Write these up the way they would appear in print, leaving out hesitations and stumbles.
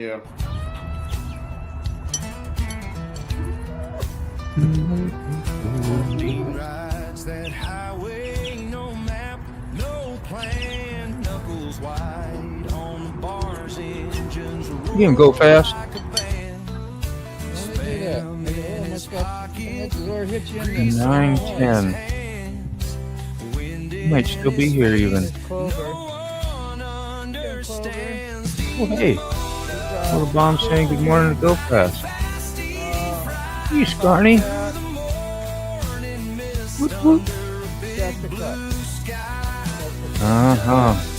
Yeah. Rides that highway, no map, no plan, knuckles wide on the bars, engines You can go fast. like a band. Spam in his pocket, 9:10. hands. Wind You might still be here even. no one understands. Oh, hey. Little bomb saying good morning to Go Fast. You Scarney. Whoop, whoop.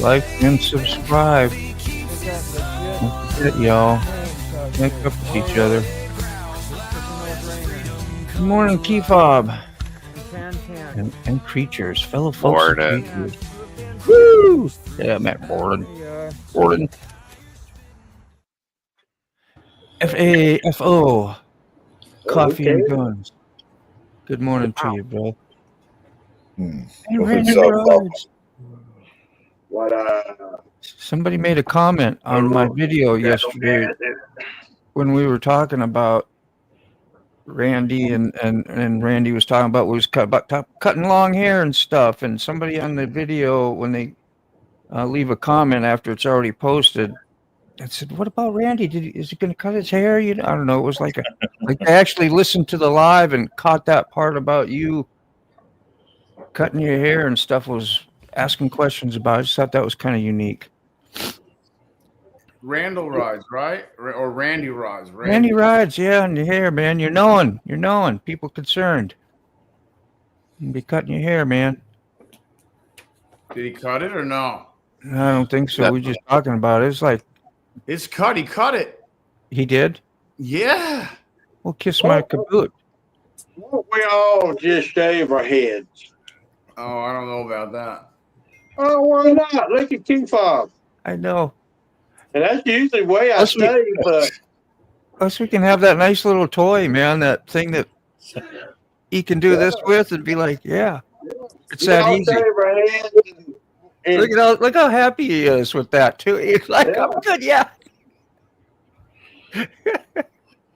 Like and subscribe. Don't forget, y'all. Make up with each other. Good morning, Keyfob. And creatures, fellow folks. And creatures. Woo! Yeah, Matt Borden. Borden. FAFO. Coffee and guns. Good morning to you, bro. And Randy Rhodes. What Somebody made a comment on my video yesterday when we were talking about Randy and Randy was talking about cutting long hair and stuff. And somebody on the video, when they leave a comment after it's already posted, I said, "What about Randy? Is he going to cut his hair?" I don't know. It was like I actually listened to the live and caught that part about you cutting your hair and stuff. Was asking questions about it. I just thought that was kind of unique. Randall rides, right? Or Randy rides. Randy rides, yeah, on your hair, man. You're knowing. People concerned. You be cutting your hair, man. Did he cut it or no? I don't think so. We're just talking about it. It's like It's cut. He cut it. he did. Yeah. Well, kiss my caboot. we all just shave our heads. Oh, I don't know about that. Oh, why not? Look at Q-Fob. I know. And that's usually the way I Plus we- shave, but Plus, we can have that nice little toy, man. That thing that he can do this with, and be like, "Yeah, it's we that all easy." shave our heads. And Look how happy he is with that too. He's like, Yeah. "I'm good, yeah."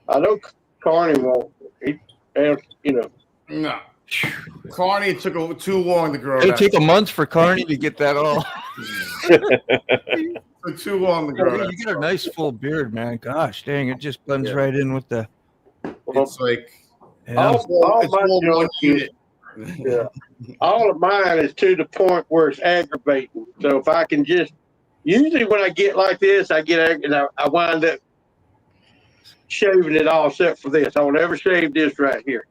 I know Carney won't. No. Carney took too long to grow It'll that. take a month for Carney to get that all. Took too long to grow that. You get a nice full beard, man. Gosh dang, it just blends right in with the. It's like Yeah. all it's my all one junk is, unit. all of mine is to the point where it's aggravating. So if I can just, usually when I get like this, I wind up shaving it all except for this. I will never shave this right here.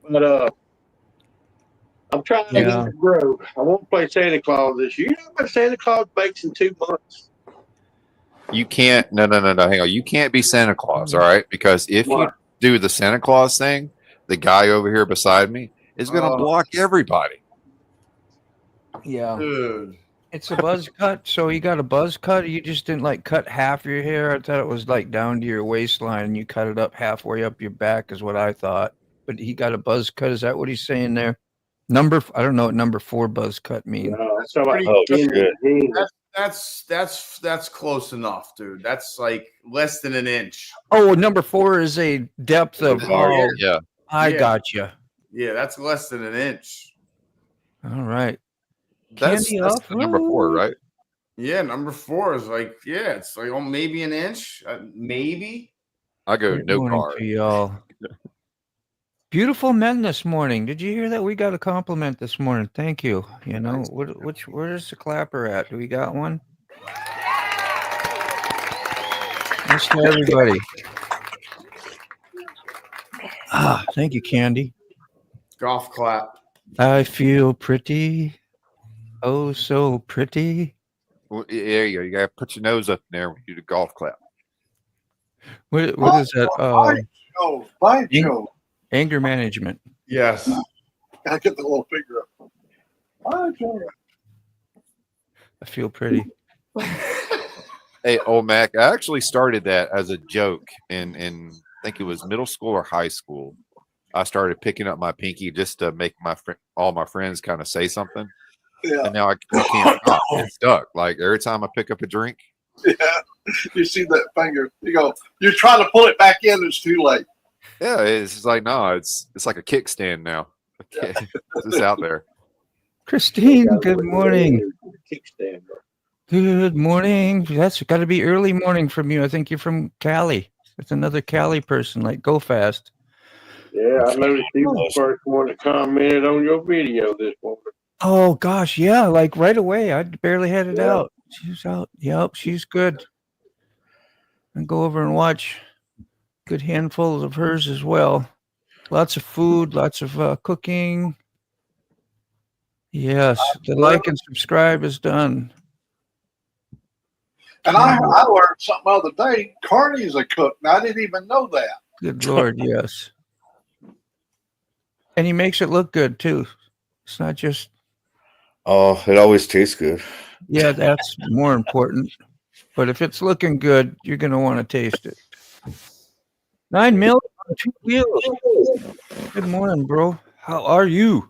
But I'm trying to get it to grow. I won't play Santa Claus this year. You know what Santa Claus bakes in 2 months? You can't. No. Hang on. You can't be Santa Claus, all right? Because if you do the Santa Claus thing, the guy over here beside me is going to block everybody. Yeah. Dude. It's a buzz cut. So you got a buzz cut. You just didn't like cut half your hair. I thought it was like down to your waistline, and you cut it up halfway up your back, is what I thought. But he got a buzz cut. Is that what he's saying there? I don't know what number 4 buzz cut means. No, that's about Pretty- That's close enough, dude. That's like less than an inch. Oh, number 4 is a depth of. Oh, Yeah. I Yeah. got you. Yeah, that's less than an inch. All right. That's Candy the number 4, right? Yeah, number 4 is like, it's like maybe an inch, maybe. I go Good no morning car. to y'all. Beautiful men this morning. Did you hear that? We got a compliment this morning. Thank you. You know, where's the clapper at? Do we got one? Thanks to everybody. Thank you, Candy. Golf clap. I feel pretty. Oh, so pretty. Well, there you go. You got to put your nose up in there when you do the golf clap. What is that? Anger management. Yes. I get the little finger up. I feel pretty. Hey, old Mac, I actually started that as a joke in I think it was middle school or high school. I started picking up my pinky just to make all my friends kind of say something. Yeah. And now I can't stop. It's stuck. Like every time I pick up a drink, You see that finger? You go. You're trying to pull it back in. It's too late. Yeah, it's just like no, it's like a kickstand now. Okay, it's just out there. Christine, good morning. Kickstand. Good morning. That's got to be early morning from you. I think you're from Cali. It's another Cali person, like Go Fast. Yeah, I noticed you was the first one that commented on your video this morning. Oh gosh, yeah, like right away. I barely had it Yeah. out. She's out. Yep, she's good. And go over and watch good handfuls of hers as well. Lots of food, lots of cooking. Yes, the like and subscribe is done. And I learned something the other day. Carney's a cook, and I didn't even know that. Good Lord, yes. And he makes it look good too. It's not just. Oh, it always tastes good. Yeah, that's more important. But if it's looking good, you're going to want to taste it. 9 million on 2 wheels. Good morning, bro. How are you?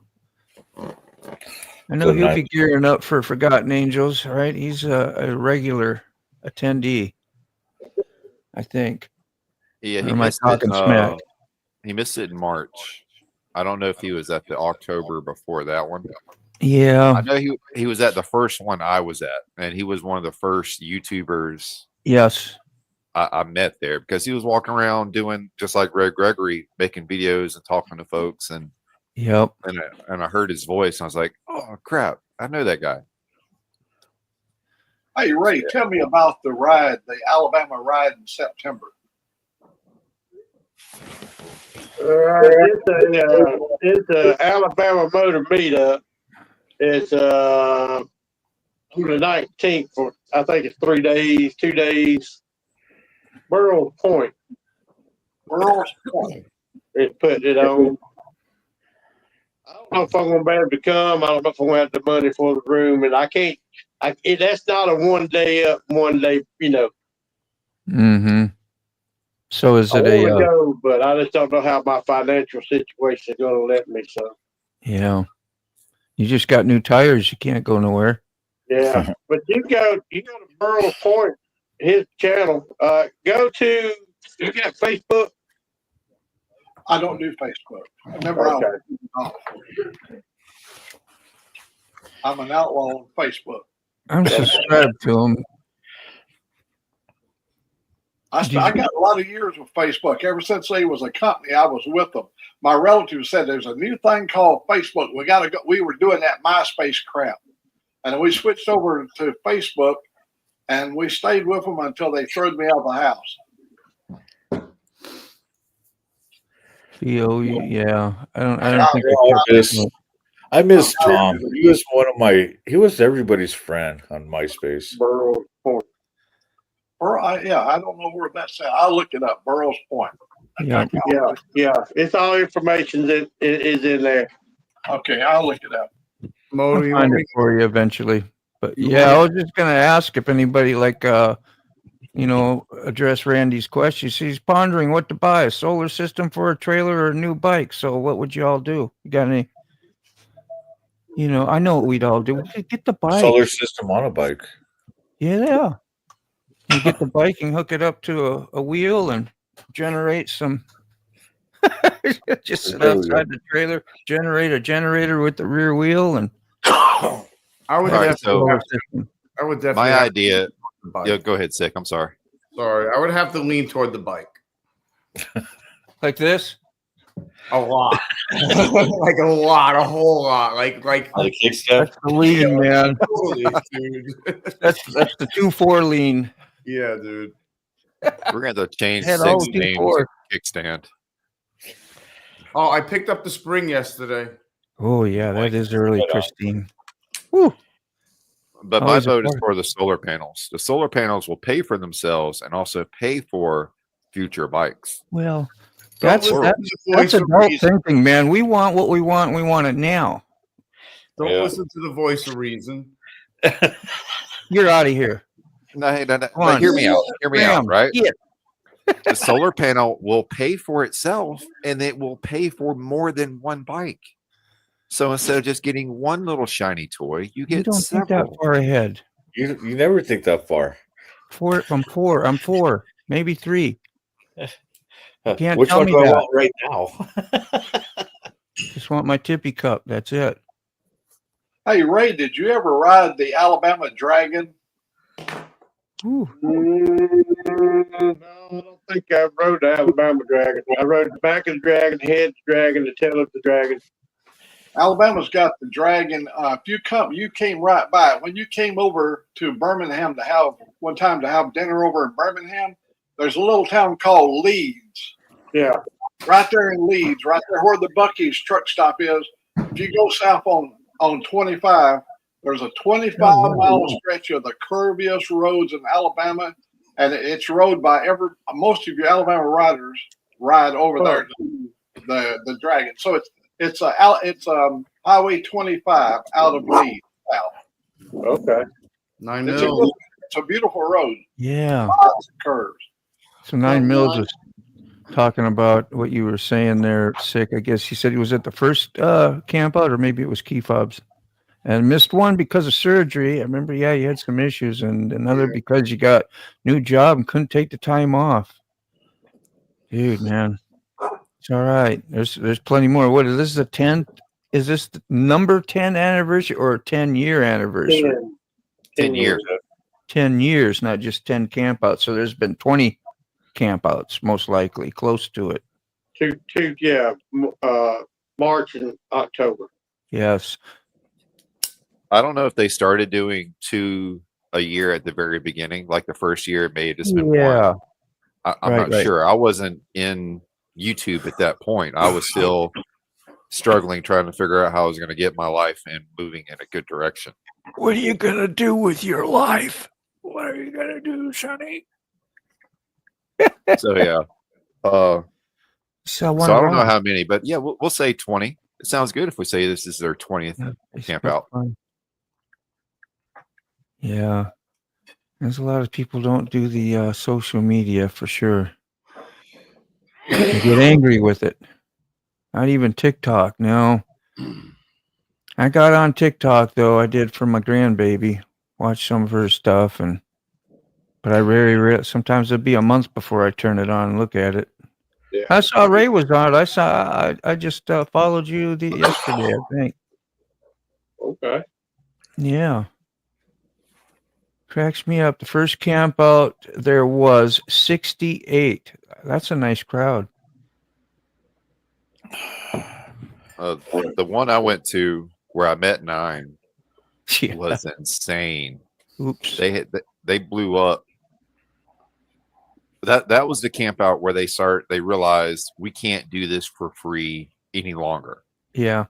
I know Good he'll night. be gearing up for Forgotten Angels, right? He's a regular attendee, I think. Yeah, Or he am I missed talking smack? He missed it in March. I don't know if he was at the October before that one. Yeah. I know he was at the first one I was at, and he was one of the first YouTubers Yes. I met there because he was walking around doing just like Red Gregory, making videos and talking to folks, and Yep. and I heard his voice, and I was like, oh crap, I know that guy. Hey, Ray, tell me about the ride, the Alabama ride in September. It's a Alabama Motor Meetup. It's on the 19th for, I think it's 3 days, 2 days. Burrows Point Burroughs Point. is putting it on. I don't know if I'm going to be able to come. I don't know if I'm going to have the money for the room, and I can't. That's not a 1 day up, 1 day. Mm-hmm. So is I it want to a? go, but I just don't know how my financial situation is going to let me. So Yeah. You just got new tires. You can't go nowhere. yeah, but you go to Burrows Point, his channel. Go to. You got Facebook. I don't do Facebook. I never. Okay. I'm an outlaw on Facebook. I'm subscribed to him. I got a lot of years with Facebook. Ever since they was a company, I was with them. My relatives said there's a new thing called Facebook. We got to go. We were doing that MySpace crap, and we switched over to Facebook, and we stayed with them until they threw me out of the house. Yeah. I don't think I miss Tom. He was everybody's friend on MySpace. Burrows Point. I don't know where that's at. I'll look it up. Burroughs Point. Yeah. Yeah. It's all information that is in there. Okay, I'll look it up. I'll find it for you eventually. But yeah, I was just gonna ask if anybody address Randy's question. He's pondering what to buy: a solar system for a trailer or a new bike. So what would you all do? You got any? I know what we'd all do. We'd get the bike. Solar system on a bike. Yeah. You get the bike and hook it up to a wheel and generate some. Just sit outside the trailer, generate a generator with the rear wheel, and I would definitely. My idea. Yeah, go ahead, Sick. I'm sorry. Sorry, I would have to lean toward the bike. Like this. A lot, like a lot, a whole lot, like kickstand. That's the lean, man. totally, dude. That's the 2-4 lean. Yeah, dude. We're gonna have to change Had Six all names before. to kickstand. Oh, I picked up the spring yesterday. Oh yeah, that is early, Christine. Woo. But my Always vote is important. for the solar panels. The solar panels will pay for themselves and also pay for future bikes. Well, Don't that's listen to the voice of adult reason. thinking, man. We want what we want. And we want it now. Don't Yeah. listen to the voice of reason. You're out of here. No, Come but on. hear me out. Hear me out, Bam. right? Yeah. The solar panel will pay for itself and it will pay for more than one bike. So instead of just getting one little shiny toy, you You get don't think that several. far ahead. You never think that far. I'm four, maybe three. Can't Which tell one me do I that. want right now? Just want my tippy cup. That's it. Hey, Ray, did you ever ride the Alabama Dragon? Ooh. No, I don't think I rode the Alabama Dragon. I rode the back of the dragon, the head of the dragon, the tail of the dragon. Alabama's got the Dragon. You came right by it. When you came over to Birmingham to have dinner over in Birmingham, there's a little town called Leeds. Yeah. Right there in Leeds, right there where the Buc-ee's truck stop is. If you go south on 25, there's a 25-mile stretch of the curviest roads in Alabama, and it's rode by most of your Alabama riders ride over there to the Dragon. So it's Highway 25 out of Leeds south. Okay. 9 It's mil. a beautiful road. Yeah. Lots of curves. So 9 Mills was talking about what you were saying there, Sick. I guess he said he was at the first camp out, or maybe it was Key Fobs, and missed one because of surgery. I remember, you had some issues, and another because you got new job and couldn't take the time off. Dude, man, it's all right. There's plenty more. What is this? The 10th? Is this the number 10 anniversary or 10-year anniversary? 10 years. 10 years, not just 10 campouts. So there's been 20 campouts, most likely, close to it. March and October. Yes. I don't know if they started doing 2 a year at the very beginning, like the first year it may have just been one. I'm not sure. I wasn't in YouTube at that point. I was still struggling, trying to figure out how I was going to get my life and moving in a good direction. What are you going to do with your life? What are you going to do, Sonny? So, yeah. So I don't know how many, but yeah, we'll say 20. It sounds good if we say this is their 20th camp out. Yeah. There's a lot of people don't do the social media for sure. They get angry with it. Not even TikTok. No. I got on TikTok though. I did for my grandbaby. Watch some of her stuff, but I rarely. Sometimes it'd be a month before I turn it on and look at it. Yeah. I saw Ray was on it. I just followed you yesterday, I think. Okay. Yeah. Cracks me up. The first camp out there was 68. That's a nice crowd. The one I went to where I met 9 was insane. Oops. They blew up. That was the camp out where they realized we can't do this for free any longer. Yeah.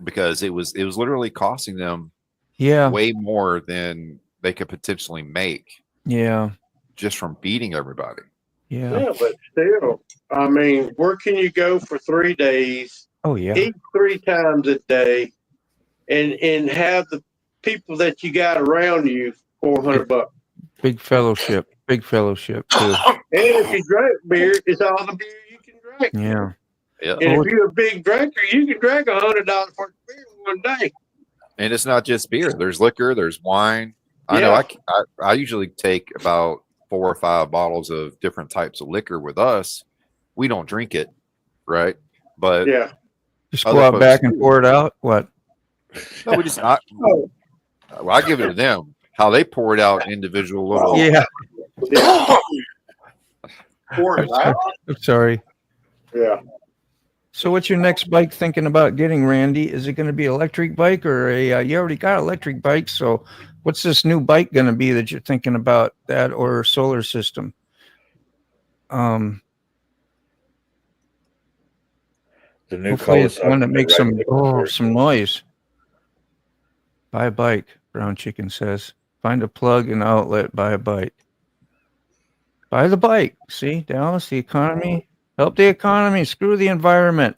Because it was literally costing them way more than they could potentially make. Yeah. Just from beating everybody. Yeah. Yeah, but still, I mean, where can you go for 3 days? Oh yeah. Eat 3 times a day, and have the people that you got around you $400. Big fellowship too. And if you drink beer, it's all the beer you can drink. Yeah. Yeah. And if you're a big drinker, you can drink $100 worth of beer one day. And it's not just beer. There's liquor. There's wine. I know. I usually take about 4 or 5 bottles of different types of liquor with us. We don't drink it, right? But just go out back and pour it out. What? No, we just. I give it to them. How they pour it out individual little. Yeah. Pour it out. I'm sorry. Yeah. So what's your next bike thinking about getting, Randy? Is it going to be electric bike or you already got electric bike? So what's this new bike going to be that you're thinking about, that or solar system? The new hopefully it's one that makes some noise. Buy a bike, Brown Chicken says. Find a plug and outlet, buy a bike. Buy the bike. See, Dallas, the economy. Help the economy. Screw the environment.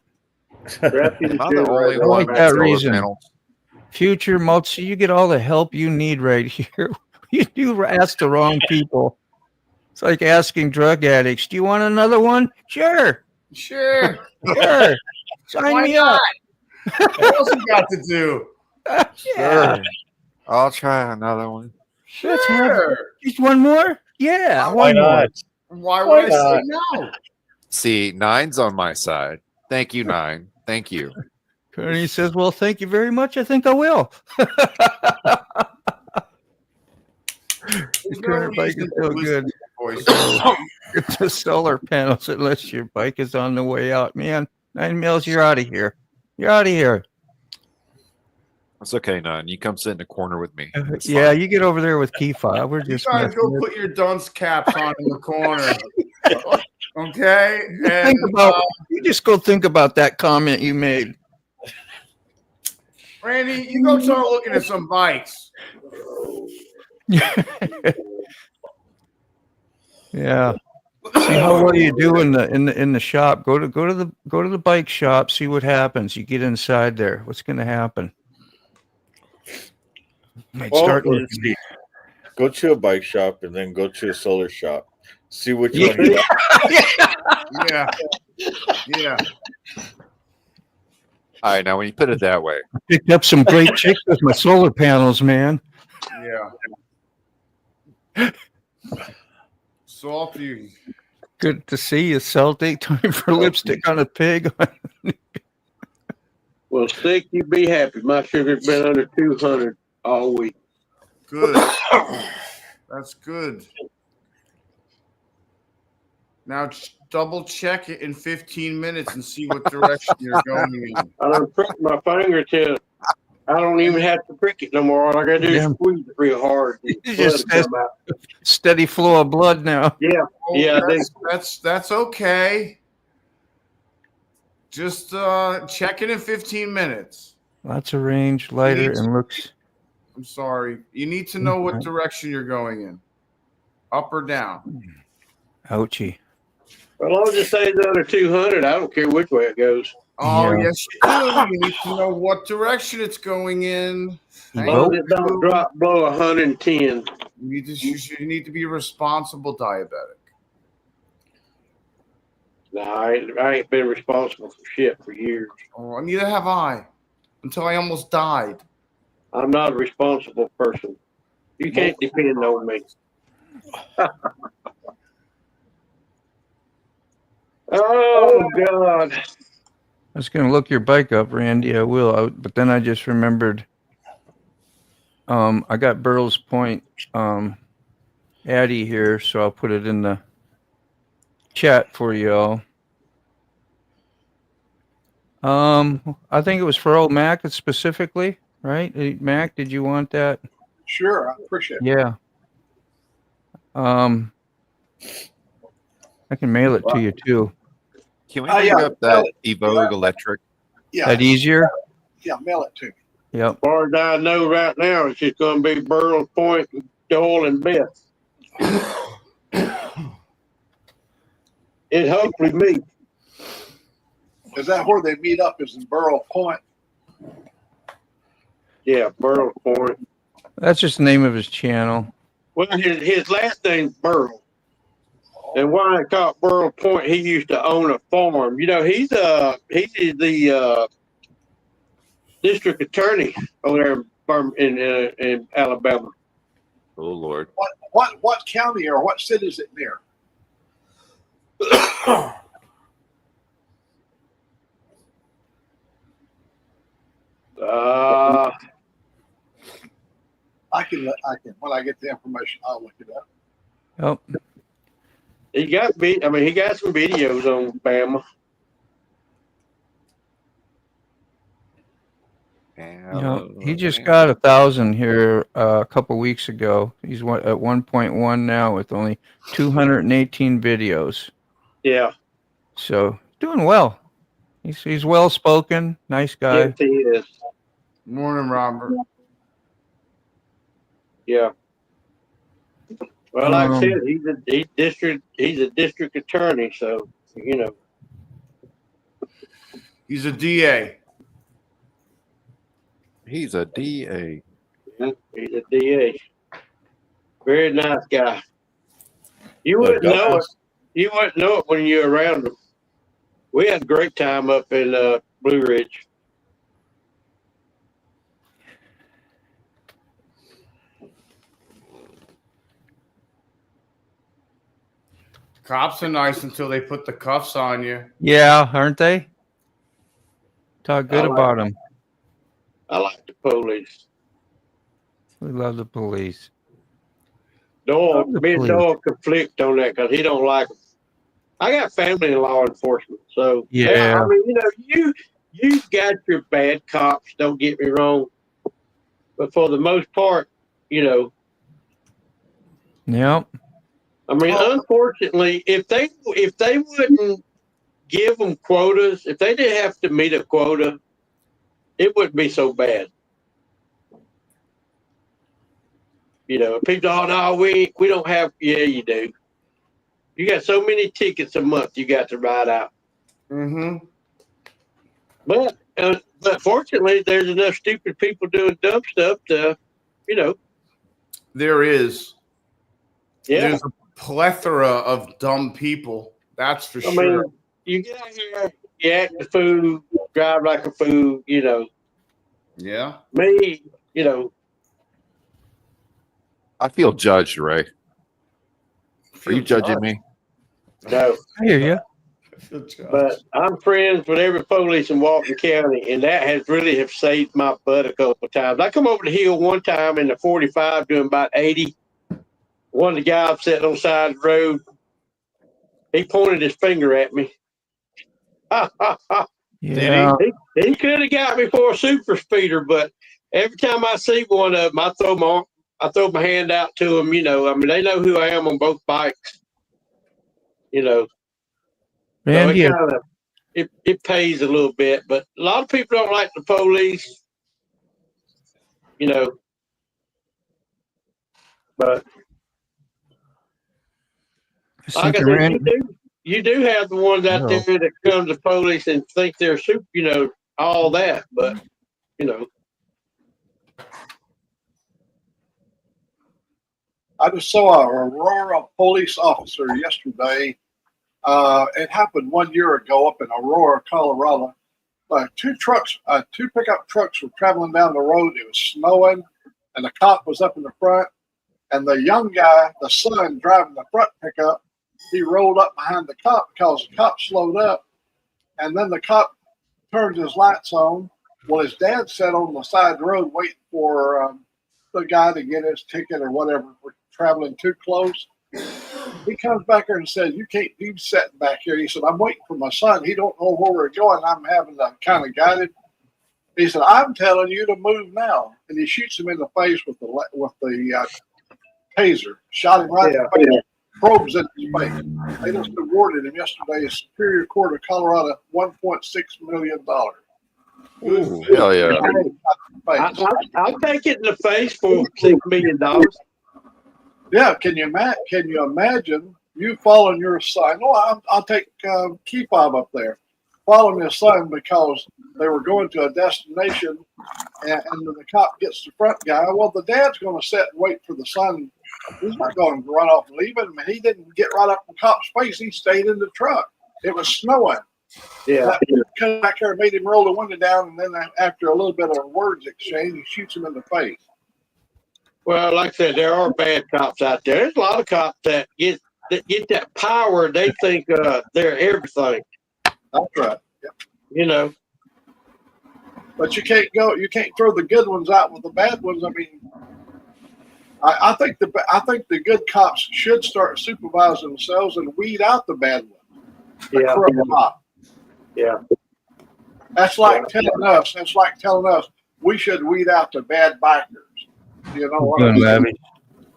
Not the only I one like that solar reason. panels. Future multi, you get all the help you need right here. You do ask the wrong people. It's like asking drug addicts, do you want another one? Sure. Sure. Sure. Sign me up. What else you got to do? Yeah. I'll try another one. Sure. Just one more? Yeah, Why one more. not? Why Why would I say not? no? See, 9's on my side. Thank you, 9. Thank you. And he says, "Well, thank you very much. I think I will." There's The no current bike reason is to so listen good. to your voice. Get the solar panels unless your bike is on the way out. Man, 9 mils, you're out of here. You're out of here. It's okay, 9. You come sit in the corner with me. It's Yeah, fine. you get over there with key fob. We're You just gotta messing go with. put your dunce caps on in the corner. Okay? You And think about. You just go think about that comment you made. Randy, you go start looking at some bikes. Yeah. See how well you do in the shop. Go to the bike shop. See what happens. You get inside there. What's going to happen? Might Well, start Go to, looking. go to a bike shop and then go to a solar shop. See which Yeah. one you like. Yeah. Yeah. All right, now when you put it that way, Picked up some great chicks with my solar panels, man. Yeah. Salty. Good to see you, Celtic. Time for lipstick on a pig. well, Stick, you be happy. My sugar's been under 200 all week. Good. That's good. Now double check it in 15 minutes and see what direction you're going in. I done pricked my finger till I don't even have to prick it no more. All I gotta do is Yeah. squeeze it real hard. And You blood just will come out. steady flow of blood now. Yeah, Oh, yeah, I do. that's okay. Just check it in 15 minutes. Lots of range, lighter, Needs- and looks. I'm sorry. You need to know what direction you're going in. Up or down. Ouchie. As long as it stays under 200, I don't care which way it goes. Oh, Yeah. yes, you do. You need to know what direction it's going in. As long as it don't drop below 110. You need to be a responsible diabetic. No, I ain't been responsible for shit for years. Oh, neither have I. Until I almost died. I'm not a responsible person. You can't depend on me. Oh, God. I was going to look your bike up, Randy. I will. But then I just remembered I got Burl's Point Addy here, so I'll put it in the chat for y'all. I think it was for old Mac specifically, right? Mac, did you want that? Sure, I appreciate it. Yeah. I can mail it to you too. can we Oh, bring yeah. up that Evoque electric? Yeah, That easier? yeah, mail it to me. Yep. As far as I know right now, it's just going to be Burl Point, Joel, and Beth. It hopefully me. Is that where they meet up? Is in Burl Point? Yeah, Burl Point. That's just the name of his channel. Well, his last name's Burl. And why I call it Burl Point, he used to own a farm. You know, he's the district attorney over there in Alabama. Oh Lord. What county or what city is it near? I can when I get the information, I'll look it up. Oh, He got some videos on Bama. he just got 1,000 here a couple weeks ago. He's at 1.1 now with only 218 videos. Yeah, So doing well. He's well spoken, nice guy. yes, he is. Morning, Robert. Yeah. Well, like I Um, said, he's a district attorney, so you know. He's a DA. He's a DA. He's a DA. Very nice guy. You wouldn't know it. You wouldn't know it when you're around him. We had a great time up in Blue Ridge. Cops are nice until they put the cuffs on you. Yeah, aren't they? Talk good about them. I like the police. We love the police. Doyle, Love the me and police. Doyle conflict on that because he don't like them. I got family in law enforcement, so Yeah. I mean, you got your bad cops. Don't get me wrong, but for the most part, Yep. I mean, unfortunately, if they wouldn't give them quotas, if they didn't have to meet a quota, it wouldn't be so bad. People, oh no, we don't have. Yeah, you do. You got so many tickets a month you got to ride out. Mm-hmm. But fortunately, there's enough stupid people doing dumb stuff to, There is. yeah. There's a plethora of dumb people. That's for I sure. mean, you get out here, you act a fool, drive like a fool, Yeah. Me, I feel judged, Ray. Are you judging me? no. I hear you. But I'm friends with every police in Walton County, and that has really have saved my butt a couple of times. I come over the hill one time in the 45 doing about 80. One of the guys sitting on the side of the road, he pointed his finger at me. Yeah. He could have got me for a super speeder, but every time I see one of them, I throw my hand out to them. I mean, they know who I am on both bikes. Randy, So it pays a little bit, but a lot of people don't like the police. But like I said, you do have the ones out there that come to police and think they're super, all that, but I just saw a Aurora police officer yesterday. It happened 1 year ago up in Aurora, Colorado. Two pickup trucks were traveling down the road. It was snowing, and the cop was up in the front. And the young guy, the son driving the front pickup, he rolled up behind the cop because the cop slowed up. And then the cop turned his lights on. Well, his dad sat on the side of the road waiting for the guy to get his ticket or whatever for traveling too close. He comes back here and says, "You can't be sitting back here." He said, "I'm waiting for my son. He don't know where we're going. I'm having to kind of guide him." He said, "I'm telling you to move now." And he shoots him in the face with the taser. Shot him right in the face. Probes in his face. They just awarded him yesterday a Superior Court of Colorado $1.6 million. Ooh, hell yeah. I'll take it in the face for $6 million. Yeah, can you imagine you following your son? Well, I'll take Keyfob up there. Following his son because they were going to a destination, and the cop gets the front guy. Well, the dad's going to sit and wait for the son. He's not going to run off and leave him. And he didn't get right up in the cop's face. He stayed in the truck. It was snowing. Yeah. Come back here and made him roll the window down, and then after a little bit of words exchange, he shoots him in the face. Well, like I said, there are bad cops out there. There's a lot of cops that get that power. They think they're everything. That's right. Yep. But you can't throw the good ones out with the bad ones. I mean, I think the good cops should start supervising themselves and weed out the bad ones. Yeah. That's like telling us we should weed out the bad bikers. You know what I mean?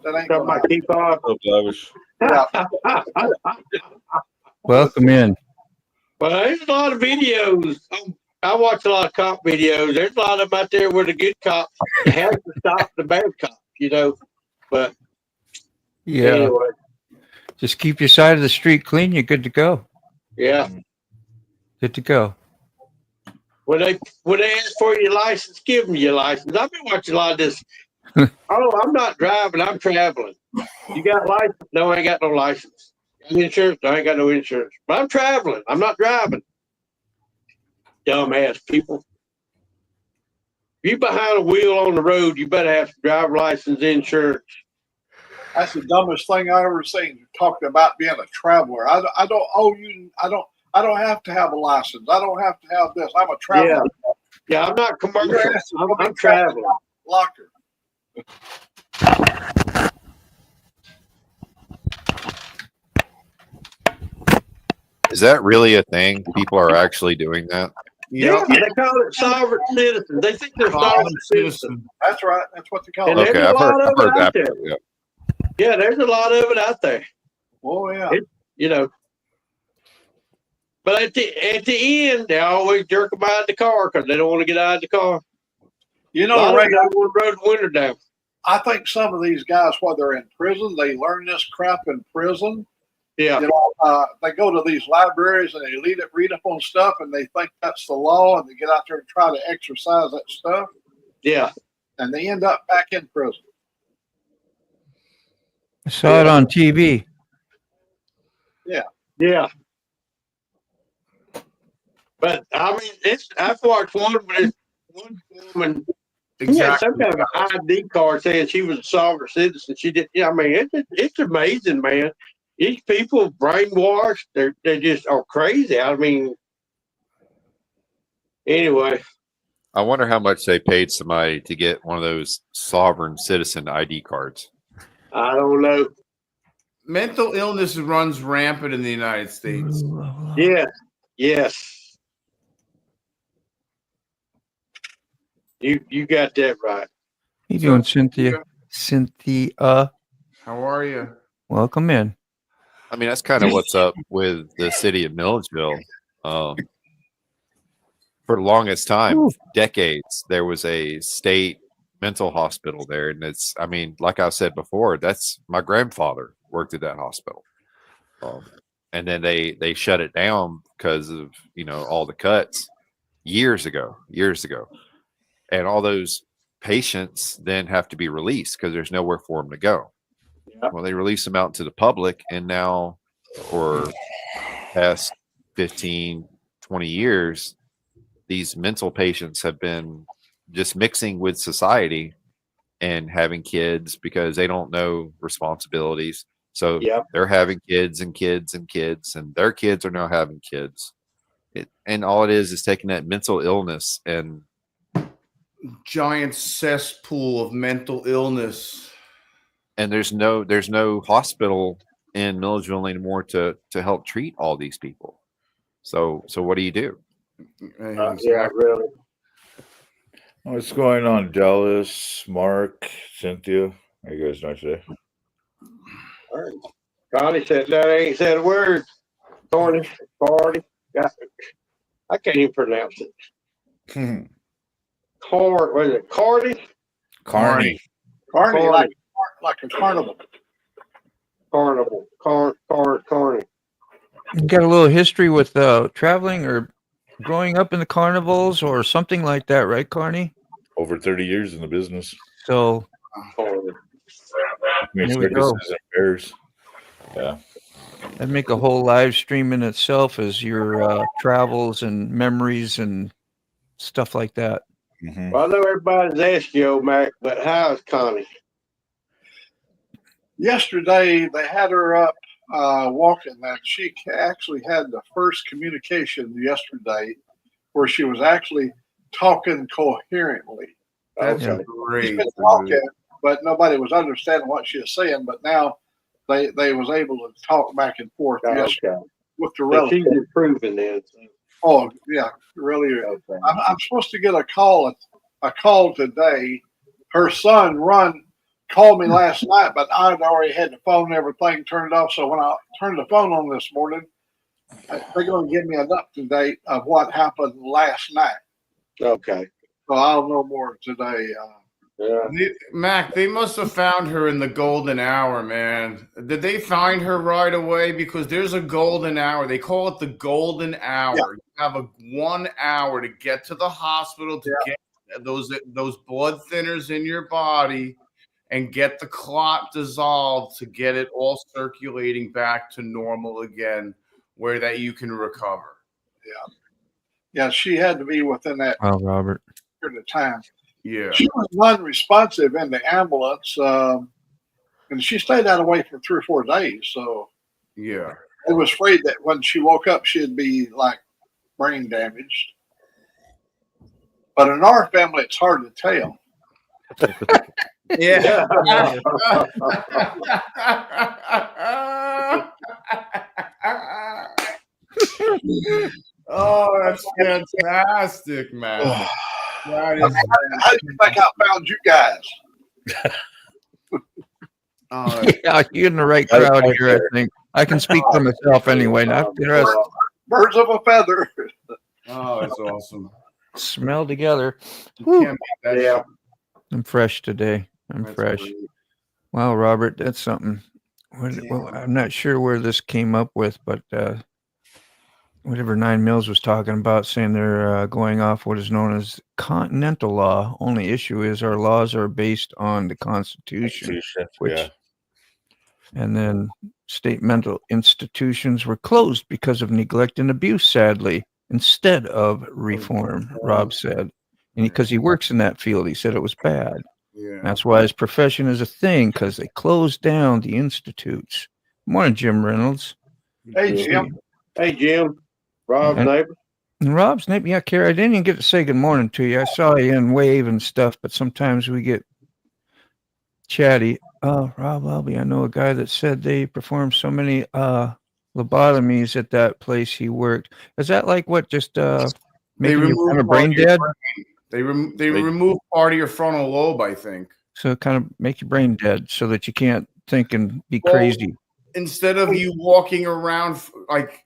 That ain't gonna keep on. Welcome in. Well, there's a lot of videos. I watch a lot of cop videos. There's a lot of them out there where the good cops have to stop the bad cops, But yeah, anyway. Just keep your side of the street clean. You're good to go. Yeah, good to go. When they ask for your license, give them your license. I've been watching a lot of this. Oh, I'm not driving. I'm traveling. You got a license? No, I ain't got no license. Got insurance? No, I ain't got no insurance. But I'm traveling. I'm not driving. Dumbass people. If you behind a wheel on the road, you better have driver license, insurance. That's the dumbest thing I ever seen. Talking about being a traveler. I don't owe you. I don't have to have a license. I don't have to have this. I'm a traveler. Yeah, I'm not You're commercial. asking I'm, for me I'm traveling. Locker. Is that really a thing? People are actually doing that? Yeah, they call it sovereign citizens. They think they're sovereign citizens. That's right. That's what they call And it. there's Okay, a lot I've of it heard out that. there. Yeah. Yeah, there's a lot of it out there. Oh yeah. You know. But at the end, they always jerk them out of the car because they don't want to get out of the car. You A know, lot Ray, of them don't want to run the winter down. I think some of these guys, while they're in prison, they learn this crap in prison. Yeah. You know, they go to these libraries and they read up on stuff, and they think that's the law, and they get out there and try to exercise that stuff, Yeah. and they end up back in prison. I saw it on TV. Yeah. But I mean, I've watched one where one woman she had some kind of an ID card saying she was a sovereign citizen. She did. Yeah, I mean, it's amazing, man. These people brainwashed. They just are crazy. I mean, anyway. I wonder how much they paid somebody to get one of those sovereign citizen ID cards. I don't know. Mental illness runs rampant in the United States. Yes. You got that right. How you doing, Cynthia? Cynthia, How are you? welcome in. I mean, that's kind of what's up with the city of Milledgeville. For the longest time, decades, there was a state mental hospital there. And it's, I mean, like I said before, that's my grandfather worked at that hospital. And then they shut it down because of, you know, all the cuts years ago. And all those patients then have to be released because there's nowhere for them to go. Yeah. Well, they release them out to the public, and now for past 15, 20 years, these mental patients have been just mixing with society and having kids because they don't know responsibilities. So they're having kids and kids and kids, and their kids are now having kids. And all it is taking that mental illness and giant cesspool of mental illness. And there's no hospital in Milledgeville anymore to help treat all these people. So what do you do? Yeah, really. What's going on, Dallas, Mark, Cynthia? How you guys doing today? All right. Connie said that ain't said a word. Carney, I can't even pronounce it. Was it Carney? Carney, like a carnival. Carney. You got a little history with traveling or growing up in the carnivals or something like that, right, Carney? over 30 years in the business. So Between Here we go. circuses and fairs. Yeah. that'd make a whole live stream in itself as your travels and memories and stuff like that. Mhm. Well, I know everybody's asked you, old Mac, but how's Connie? Yesterday, they had her up walking. That she actually had the first communication yesterday where she was actually talking coherently. That's Yeah. great. She's been talking, but nobody was understanding what she was saying. But now they was able to talk back and forth yesterday with the So relative. she's improving then. Oh yeah, really. Okay. I'm supposed to get a call today. Her son called me last night, but I'd already had the phone and everything turned off. So when I turned the phone on this morning, they're going to give me an up-to-date of what happened last night. Okay. So I'll know more today. Yeah. Mac, they must have found her in the golden hour, man. Did they find her right away? Because there's a golden hour. They call it the golden hour. Yeah. You have a 1 hour to get to the hospital to get those blood thinners in your body and get the clot dissolved to get it all circulating back to normal again, where that you can recover. Yeah, she had to be within that Wow, Robert. period of time. Yeah. She was unresponsive in the ambulance. And she stayed that way for 3 or 4 days. So Yeah. I was afraid that when she woke up, she'd be like brain damaged. But in our family, it's hard to tell. Yeah. Oh, that's fantastic, man. That is. How do you think I found you guys? Yeah, you're in the right crowd here, I think. I can speak for myself anyway, not the rest. Birds of a feather. Oh, that's awesome. Smell together. You can't make that Yeah. shit. I'm fresh today. I'm That's fresh. great. Wow, Robert, that's something. Well, I'm not sure where this came up with, but whatever Nine Mills was talking about, saying they're going off what is known as continental law. Only issue is our laws are based on the Constitution, which, and then state mental institutions were closed because of neglect and abuse, sadly, instead of reform, Rob said. And because he works in that field, he said it was bad. Yeah. That's why his profession is a thing, because they closed down the institutes. Morning, Jim Reynolds. Hey, Jim. Hey, Jim. Rob's neighbor. And Rob's neighbor. Yeah, Carrie, I didn't even get to say good morning to you. I saw you in wave and stuff, but sometimes we get chatty. Oh, Rob Albee, I know a guy that said they performed so many lobotomies at that place he worked. Is that like what, just making you kind of brain dead? They remove part of your frontal lobe, I think. So kind of make your brain dead so that you can't think and be crazy. Instead of you walking around like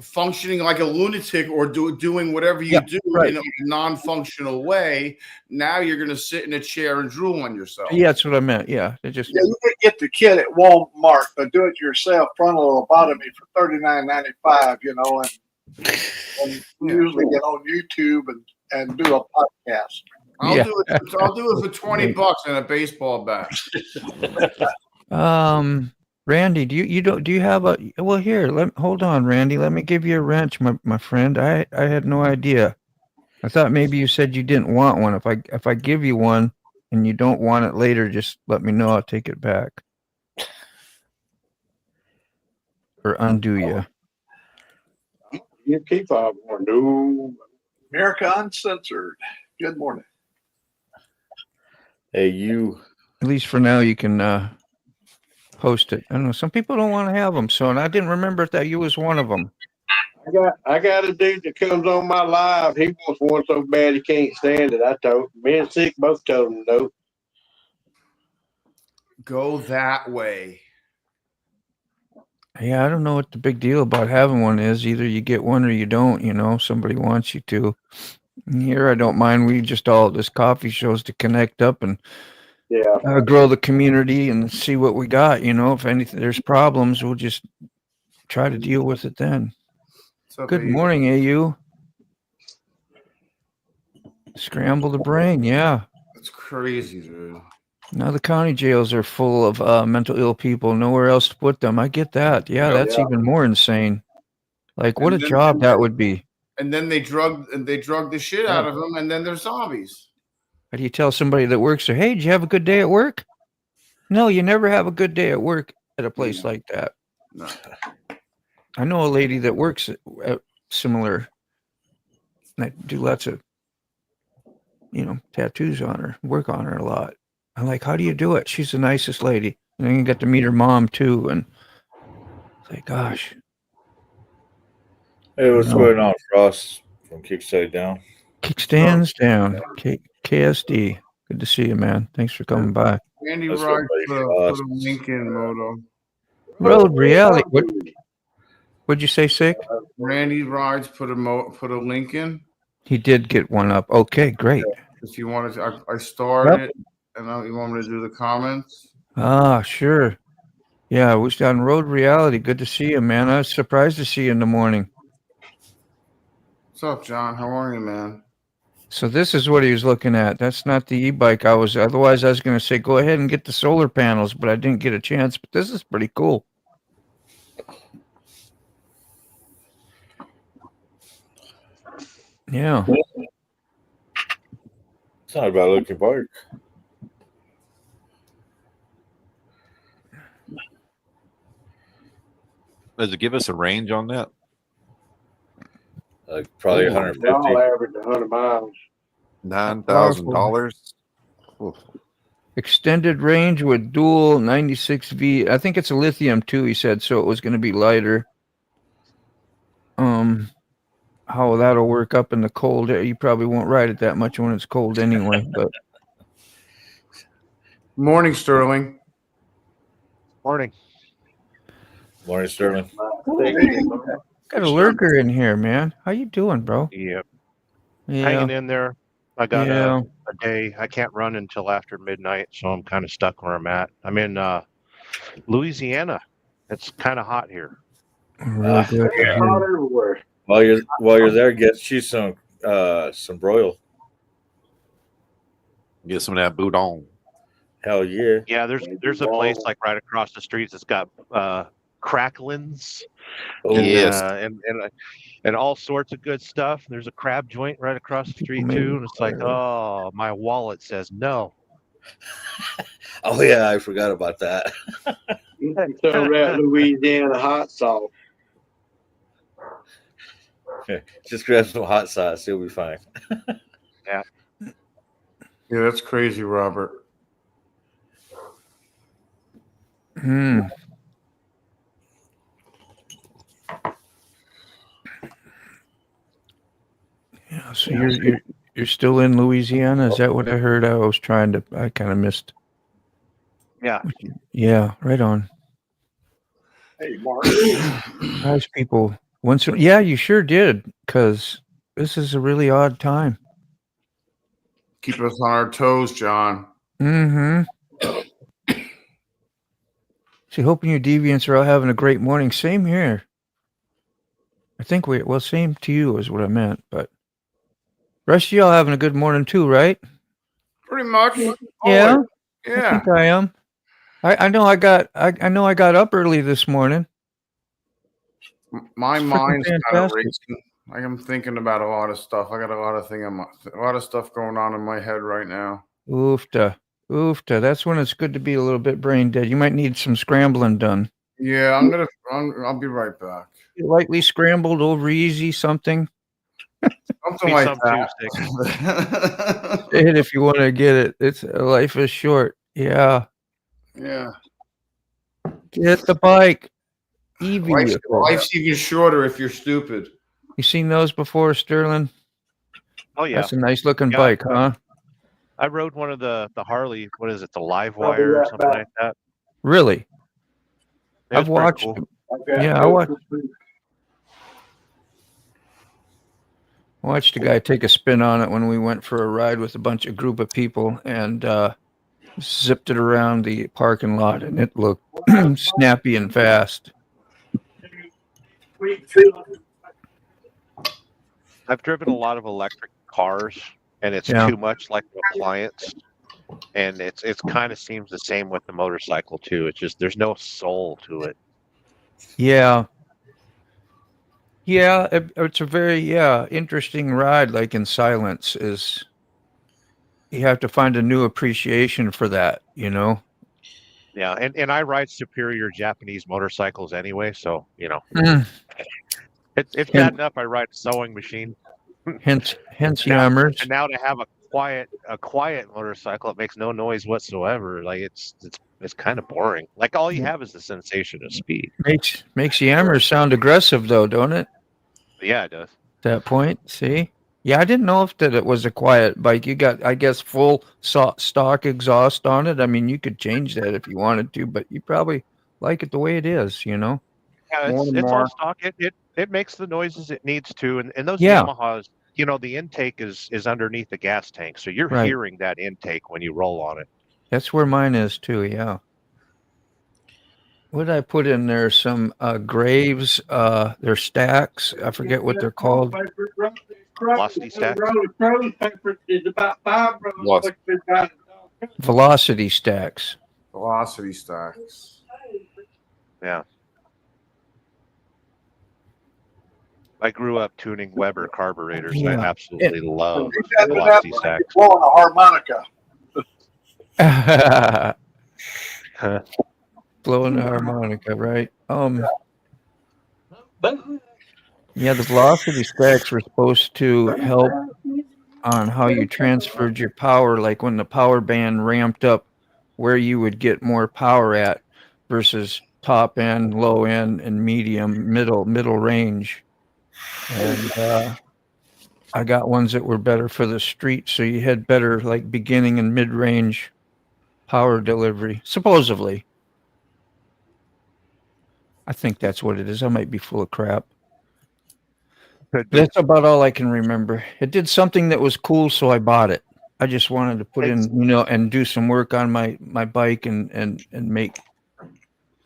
functioning like a lunatic or doing whatever you do in a non-functional way, now you're going to sit in a chair and drool on yourself. Yeah, that's what I meant. Yeah, you can get the kit at Walmart, the do-it-yourself frontal lobotomy for $39.95. You know, and usually get on YouTube and do a podcast. I'll do it for $20 and a baseball bat. Randy, do you have a, well, here, hold on, Randy, let me give you a wrench, my friend. I had no idea. I thought maybe you said you didn't want one. If I give you one and you don't want it later, just let me know. I'll take it back. Or undo you. You keep on no. America Uncensored. Good morning. Hey, you. At least for now, you can post it. I don't know. Some people don't want to have them, so, and I didn't remember that you was one of them. I got a dude that comes on my live. He wants one so bad he can't stand it. I told me and Sick both told him no. Go that way. Yeah, I don't know what the big deal about having one is. Either you get one or you don't, you know, somebody wants you to. Here, I don't mind. We just all this coffee shows to connect up and grow the community and see what we got. You know, if anything, there's problems, we'll just try to deal with it then. Good morning, AU. Scramble the brain, yeah. That's crazy, dude. Now the county jails are full of mental ill people. Nowhere else to put them. I get that. Yeah, that's even more insane. Like, what a job that would be. And then they drug the shit out of them, and then they're zombies. How do you tell somebody that works there, hey, did you have a good day at work? No, you never have a good day at work at a place like that. No. I know a lady that works at similar, and I do lots of, you know, tattoos on her, work on her a lot. I'm like, how do you do it? She's the nicest lady. And then you got to meet her mom too. And it's like, gosh. Hey, what's going on, Frost from Kickstand Down? Kickstands down. KSD. Good to see you, man. Thanks for coming by. Randy Ride put a link in, Moto. Road reality. What'd you say, Sick? Randy Rides put a link in. He did get one up. Okay, great. If you wanted to, I started it, and you want me to do the comments? Ah, sure. Yeah, I was on Road Reality. Good to see you, man. I was surprised to see you in the morning. What's up, John? How are you, man? So this is what he was looking at. That's not the e-bike. Otherwise I was going to say, go ahead and get the solar panels, but I didn't get a chance. But this is pretty cool. Yeah. It's not about looking park. Does it give us a range on that? Like probably They 150. all average 100 miles. $9,000. Extended range with dual 96V. I think it's a lithium too, he said, so it was going to be lighter. How that'll work up in the cold. You probably won't ride it that much when it's cold anyway, but Morning, Sterling. Morning. Morning, Sterling. got a lurker in here, man. How you doing, bro? Yep. Yeah. Hanging in there. I got Yeah. a day. I can't run until after midnight, so I'm kind of stuck where I'm at. I'm in Louisiana. It's kind of hot here. Really good. It's hot everywhere. While you're there, get you some broil. Get some of that boudin. Hell yeah. Yeah, there's a place like right across the street that's got cracklins Oh, and, yes. and all sorts of good stuff. There's a crab joint right across the street too, and it's like, oh, my wallet says no. Oh yeah, I forgot about that. So that Louisiana hot sauce. Just grab some hot sauce, you'll be fine. Yeah, that's crazy, Robert. Hmm. Yeah, so you're still in Louisiana? Is that what I heard? I kind of missed. Yeah. Yeah, right on. Hey, Mark. Nice people. Yeah, you sure did, because this is a really odd time. Keep us on our toes, John. Mm-hmm. See, hoping you deviants are all having a great morning. Same here. I think same to you is what I meant, but rest of y'all having a good morning too, right? Pretty much. Yeah. Always. Yeah. I think I am. I know I got up early this morning. My It's freaking mind's kind of fantastic. racing. I'm thinking about a lot of stuff. I got a lot of stuff going on in my head right now. Oofta. That's when it's good to be a little bit brain dead. You might need some scrambling done. Yeah, I'll be right back. Lightly scrambled over easy something. Something Me like some that. too, Hit if you want to get it. It's life is short. Yeah. Yeah. Get the bike. Evie. Life's even shorter if you're stupid. You seen those before, Sterling? Oh yeah. That's a nice looking Yeah, bike, huh? I rode one of the Harley. What is it? The Live Wire or something like that. Really? It was I've watched pretty them. cool. Yeah, I watched a guy take a spin on it when we went for a ride with a group of people and zipped it around the parking lot, and it looked snappy and fast. I've driven a lot of electric cars, and it's Yeah. too much like an appliance. And it's kind of seems the same with the motorcycle too. It's just there's no soul to it. Yeah. Yeah, it's a very interesting ride. Like in silence, is you have to find a new appreciation for that. You know. Yeah, and I ride superior Japanese motorcycles anyway, so Mm. it's bad enough I ride a sewing machine. Hence Now, Yammers. and now to have a quiet motorcycle, it makes no noise whatsoever. Like it's kind of boring. Like all you have is the sensation of speed. Makes Yammers sound aggressive though, don't it? Yeah, it does. That point, see? Yeah, I didn't know if it was a quiet bike. You got, I guess, full stock exhaust on it. I mean, you could change that if you wanted to, but you probably like it the way it is, you know? Yeah, it's all stock. It makes the noises it needs to, and those Yeah. Yamahas, the intake is underneath the gas tank, so you're Right. hearing that intake when you roll on it. That's where mine is too, yeah. What did I put in there? Some Graves, they're stacks. I forget what they're called. Velocity stacks. Is about 5 Velocity stacks. Velocity stacks. Yeah. I grew up tuning Weber carburetors. Yeah. I absolutely love You got to velocity have stacks. blowing a harmonica. Blowing the harmonica, right? Yeah, the velocity stacks were supposed to help on how you transferred your power, like when the power band ramped up, where you would get more power at versus top end, low end, and middle range. And I got ones that were better for the street, so you had better like beginning and mid range power delivery, supposedly. I think that's what it is. I might be full of crap. That's about all I can remember. It did something that was cool, so I bought it. I just wanted to put in, and do some work on my bike and make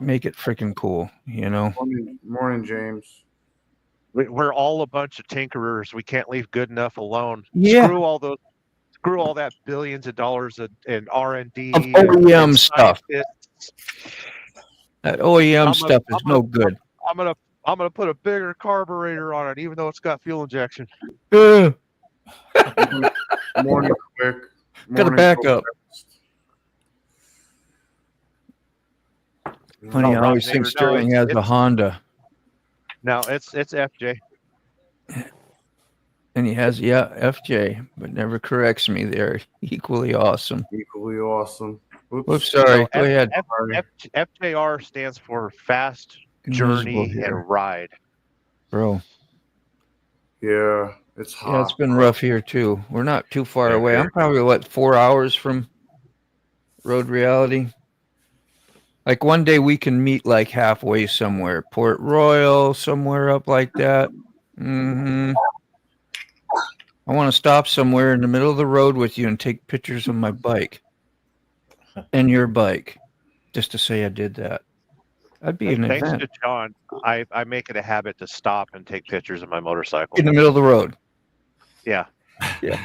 it freaking cool, Morning, James. We're all a bunch of tinkerers. We can't leave good enough alone. Yeah. Screw all that billions of dollars in R&D Of OEM stuff. scientists. That OEM stuff is no good. I'm gonna put a bigger carburetor on it, even though it's got fuel injection. Morning, quick. Got a backup. Funny, I always think Sterling has a Honda. No, it's FJ. And he has, FJ, but never corrects me there. Equally awesome. Equally awesome. Oops, sorry. Go ahead. FJR stands for Fast Journey and Ride. Bro. Yeah, it's hot. Yeah, it's been rough here too. We're not too far away. I'm probably 4 hours from Road Reality. Like one day we can meet like halfway somewhere. Port Royal, somewhere up like that. I want to stop somewhere in the middle of the road with you and take pictures of my bike and your bike, just to say I did that. That'd be an event. Thanks to John, I make it a habit to stop and take pictures of my motorcycle. In the middle of the road. Yeah. Yeah.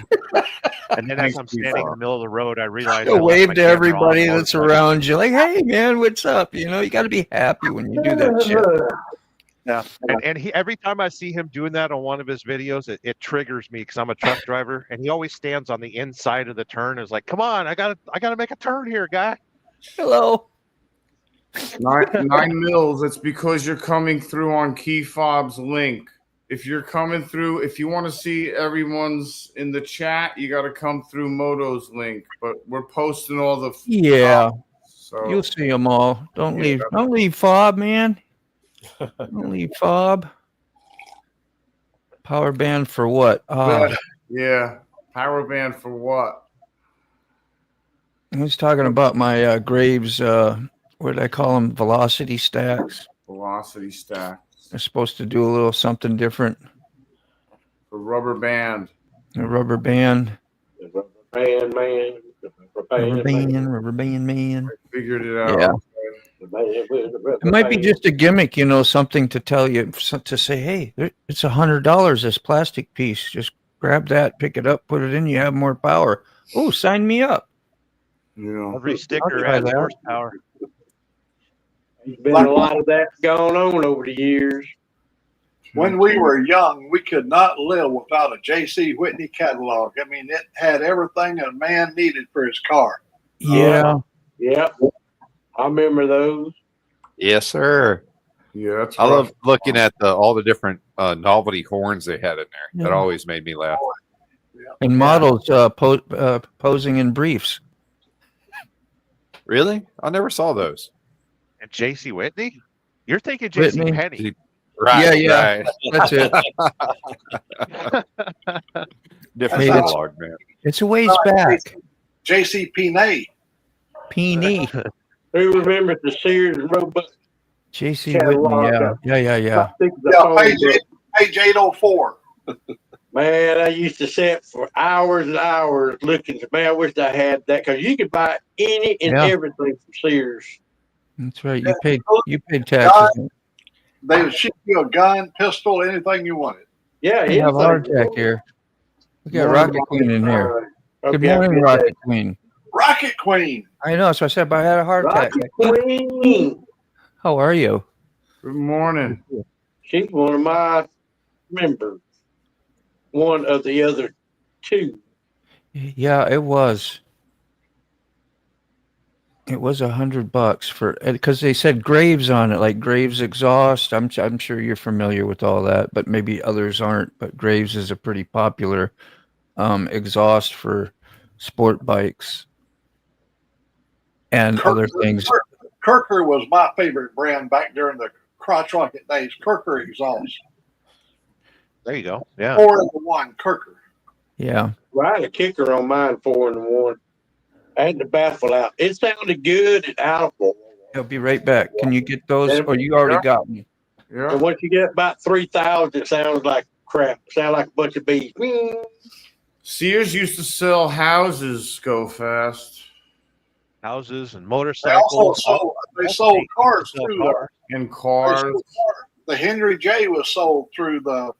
And then as I'm standing in the middle of the road, I realize you wave to everybody that's around you, like, "Hey, man, what's up?" You got to be happy when you do that shit. Yeah, and he every time I see him doing that on one of his videos, it triggers me because I'm a truck driver, and he always stands on the inside of the turn. And is like, "Come on, I gotta make a turn here, guy." Hello. 9 mils. It's because you're coming through on Key Fob's link. If you're coming through, if you want to see everyone's in the chat, you got to come through Moto's link. But we're posting all the so you'll see them all. Don't leave Fob, man. Don't leave Fob. Power band for what? Yeah, power band for what? I was talking about my Graves. What did I call them? Velocity stacks. Velocity stacks. They're supposed to do a little something different. A rubber band. A rubber band. Rubber band man. Rubber band man. I figured it out. Yeah. It might be just a gimmick, something to tell you, to say, hey, it's $100, this plastic piece. Just grab that, pick it up, put it in, you have more power. Oh, sign me up. Yeah. Every sticker has horsepower. There's been a lot of that going on over the years. When we were young, we could not live without a J.C. Whitney catalog. I mean, it had everything a man needed for his car. Yeah. Yep. I remember those. Yes, sir. Yeah, that's I love looking at all the different novelty horns they had in there. Yeah. That always made me laugh. And models posing in briefs. Really? I never saw those. And J.C. Whitney? You're thinking J.C. Penny. Right. Yeah. Right. That's it. Different Hey, catalog, man. It's a ways back. J.C. Peeny. Peeny. Who remembers the Sears Roebuck? J.C. Whitney, yeah. Yeah, page 804. Man, I used to sit for hours and hours looking. Man, I wish I had that, because you could buy any and everything from Sears. That's right. You paid taxes. They would shoot you a gun, pistol, anything you wanted. Yeah, We have a heart attack here. We got Rocket Queen in here. Good morning, Rocket Queen. Rocket Queen. I know. So I said, I had a heart attack. Queen. How are you? Good morning. She's one of my members. One of the other two. Yeah, it was. It was $100 for because they said Graves on it, like Graves exhaust. I'm sure you're familiar with all that, but maybe others aren't. But Graves is a pretty popular exhaust for sport bikes and other things. Kirker was my favorite brand back during the crotch rocket days. Kirker exhaust. There you go. Yeah. 4-in-1 Kirker. Yeah. Well, I had a kicker on mine 4-in-1. I had the baffle out. It sounded good and powerful. I'll be right back. Can you get those, or you already got me? Yeah. And once you get about 3,000, it sounds like crap. It sounds like a bunch of bees. Sears used to sell houses go fast. Houses and They motorcycles. also sold cars too. Cars. And cars. The Henry J was sold through the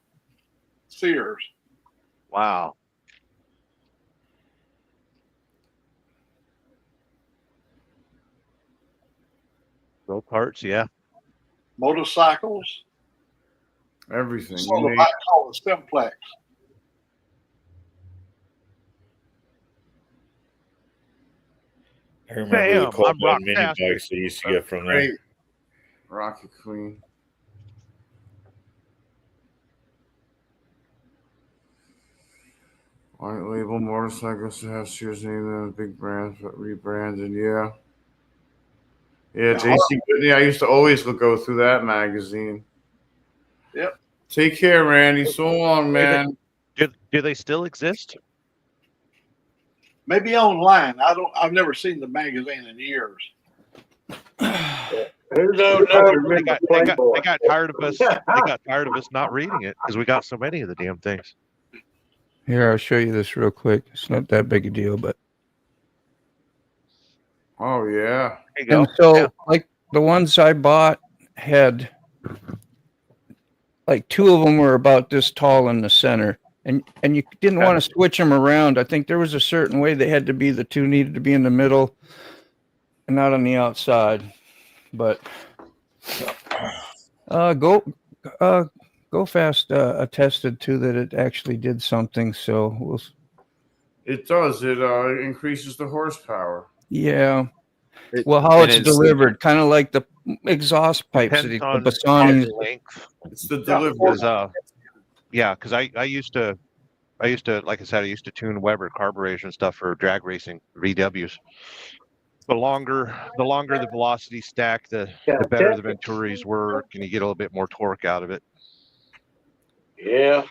Sears. Wow. Go-karts, yeah. Motorcycles. Everything. Sold a bike called the Simplex. I remember the Bam, Coleman I'm rock mini fast. bikes they used to get from there. Great. Rocket Queen. White label motorcycles that have Sears name in big brands, but rebranded. Yeah. Yeah, JC Whitney. I used to always go through that magazine. Yep. Take care, Randy. So long, man. Do they still exist? Maybe online. I've never seen the magazine in years. Who's old enough to They remember got Playboy? tired of us. They got tired of us not reading it because we got so many of the damn things. Here, I'll show you this real quick. It's not that big a deal, but Oh yeah. There you go. and so Yeah. like the ones I bought had like two of them were about this tall in the center, and you didn't want to switch them around. I think there was a certain way they had to be. The two needed to be in the middle and not on the outside. But Go Fast attested to that it actually did something. So It does. It increases the horsepower. yeah. It- Well, how and it's delivered, kind of like the exhaust pipes, Depends the on Bassani's. length. It's the delivery. Because I used to, like I said, I used to tune Weber carburetor and stuff for drag racing VWs. The longer the velocity stack, the better the Venturis work, and you get a little bit more torque out of it. Yeah.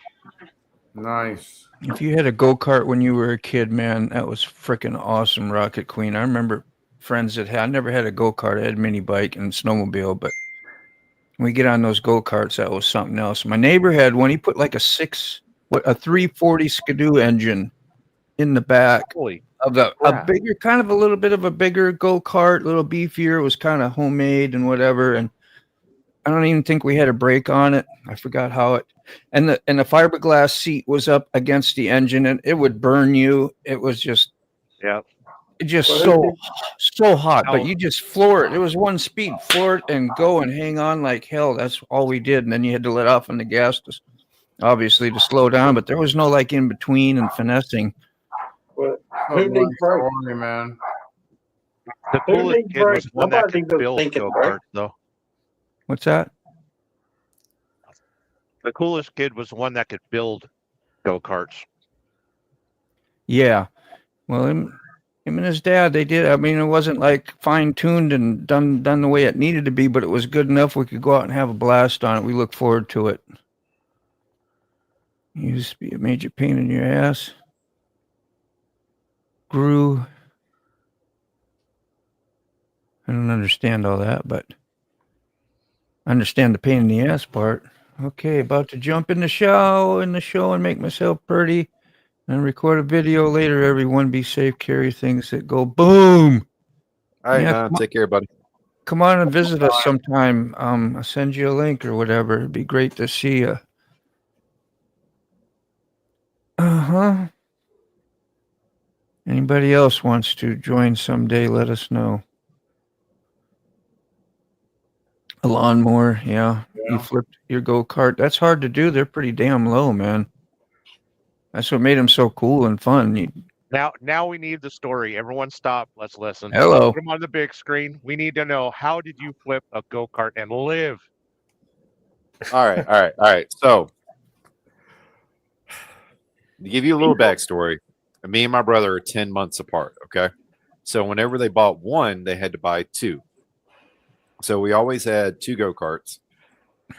Nice. If you had a go-kart when you were a kid, man, that was freaking awesome, Rocket Queen. I remember friends that had, I never had a go-kart. I had a mini bike and snowmobile, but when we get on those go-karts, that was something else. My neighbor had one. He put like a 340 Skidoo engine in the back Holy of a crap. bigger, kind of a little bit of a bigger go-kart, a little beefier. It was kind of homemade and whatever. And I don't even think we had a brake on it. I forgot how it, and the fiberglass seat was up against the engine and it would burn you. It was just, Yeah. so hot, but you just floor it. It was one speed, floor it and go and hang on like hell. That's all we did. And then you had to let off on the gas obviously to slow down, but there was no like in between and finessing. But Oh, who needs brakes? story, man. The Who coolest needs kid was brakes? one that Nobody could was build thinking go-karts, brakes. though. What's that? The coolest kid was the one that could build go-karts. Yeah. Well, him and his dad, they did. I mean, it wasn't like fine tuned and done the way it needed to be, but it was good enough. We could go out and have a blast on it. We look forward to it. Used to be a major pain in your ass. Grew. I don't understand all that, but I understand the pain in the ass part. Okay, about to jump in the show and make myself pretty and record a video later. Everyone be safe, carry things that go boom. All right, Yeah, man. Take care, buddy. Come on and visit us sometime. I'll send you a link or whatever. It'd be great to see you. Uh-huh. Anybody else wants to join someday, let us know. A lawnmower, yeah. You flipped your go-kart. That's hard to do. They're pretty damn low, man. That's what made them so cool and fun. Now we need the story. Everyone stop. Let's listen. Hello. Put them on the big screen. We need to know, how did you flip a go-kart and live? All right. So, to give you a little backstory, me and my brother are 10 months apart. Okay. So, whenever they bought one, they had to buy two. So, we always had two go-karts,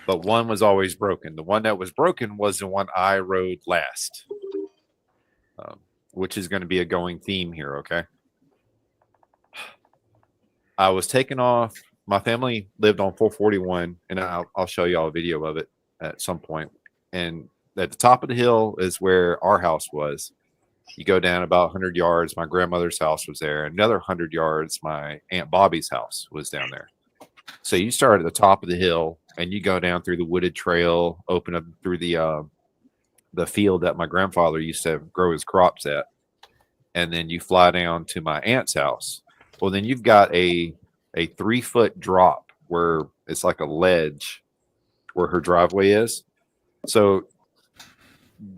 but one was always broken. The one that was broken was the one I rode last, which is going to be a going theme here. Okay. I was taken off. My family lived on 441, and I'll show you all a video of it at some point. And at the top of the hill is where our house was. You go down about 100 yards. My grandmother's house was there. Another 100 yards, my Aunt Bobby's house was down there. So you start at the top of the hill, and you go down through the wooded trail, open up through the field that my grandfather used to grow his crops at, and then you fly down to my aunt's house. Well, then you've got a 3-foot drop where it's like a ledge where her driveway is. So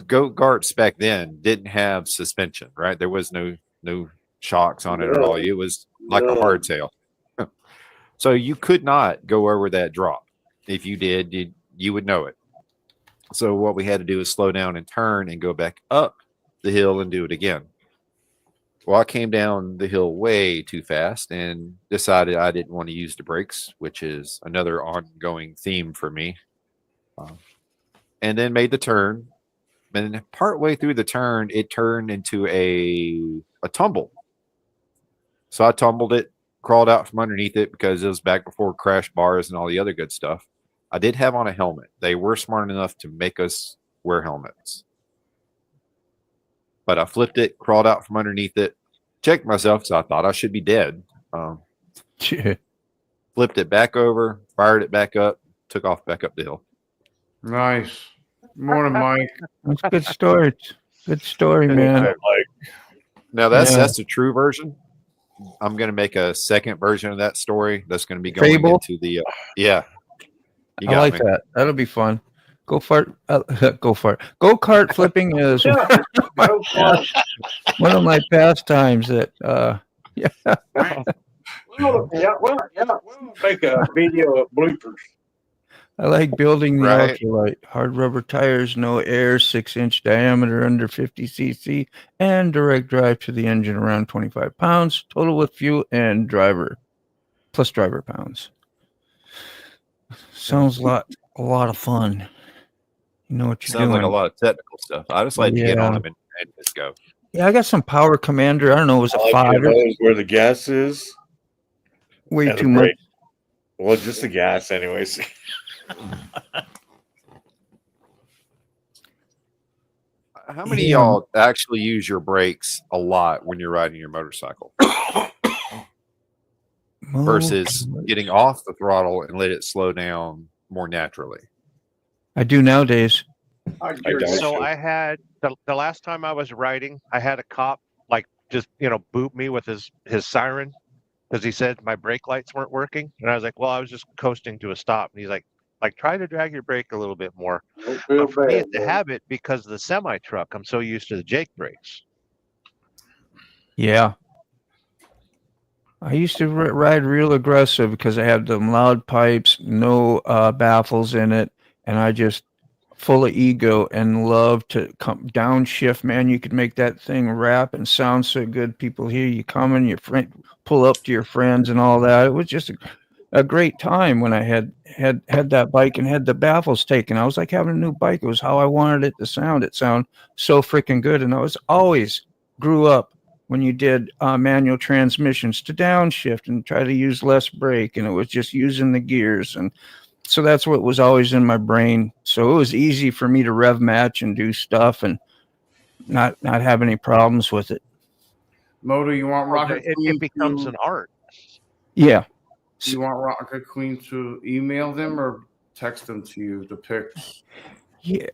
go-karts back then didn't have suspension, right? There was no shocks on it at all. It was like a hardtail. So you could not go over that drop. If you did, you would know it. So what we had to do is slow down and turn and go back up the hill and do it again. Well, I came down the hill way too fast and decided I didn't want to use the brakes, which is another ongoing theme for me. And then made the turn. And partway through the turn, it turned into a tumble. So I tumbled it, crawled out from underneath it because it was back before crash bars and all the other good stuff. I did have on a helmet. They were smart enough to make us wear helmets. But I flipped it, crawled out from underneath it, checked myself because I thought I should be dead. Flipped it back over, fired it back up, took off back up the hill. Nice. Morning, Mike. That's a good story. Good story, man. Now that's the true version. I'm going to make a second version of that story. That's going to be going Fable? into the yeah. You I got like me. that. That'll be fun. Go kart flipping is one of my pastimes. That We'll make a video of bloopers. I like building the Right. ultralight. Hard rubber tires, no air, 6-inch diameter, under 50 cc, and direct drive to the engine around 25 pounds. Total with fuel and driver plus driver pounds. Sounds a lot of fun. You know what you're Sounds doing. like a lot of technical stuff. I just like to get on Yeah. them and just go. Yeah, I got some Power Commander. I don't know, it was a All I 5 know is where the gas is. way and the too much. brake. Well, just the gas, anyways. How many Yeah. of y'all actually use your brakes a lot when you're riding your motorcycle versus getting off the throttle and let it slow down more naturally? I do nowadays. I don't. So I had the last time I was riding, I had a cop like just boot me with his siren because he said my brake lights weren't working, and I was like, well, I was just coasting to a stop, and he's like try to drag your brake a little bit more. Don't feel But for me, bad, it's a man. habit because of the semi truck. I'm so used to the Jake brakes. Yeah. I used to ride real aggressive because I had them loud pipes, no baffles in it, and I just full of ego and love to come downshift. Man, you could make that thing rap and sound so good. People hear you coming, your friend pull up to your friends and all that. It was just a great time when I had that bike and had the baffles taken. I was like having a new bike. It was how I wanted it to sound. It sounded so freaking good. And I was always grew up when you did manual transmissions to downshift and try to use less brake. And it was just using the gears. And so that's what was always in my brain. So it was easy for me to rev match and do stuff and not have any problems with it. Moto, you want Rocket Queen It becomes to, an art. Yeah. you want Rocket Queen to email them or text them to you, the pics? Yeah.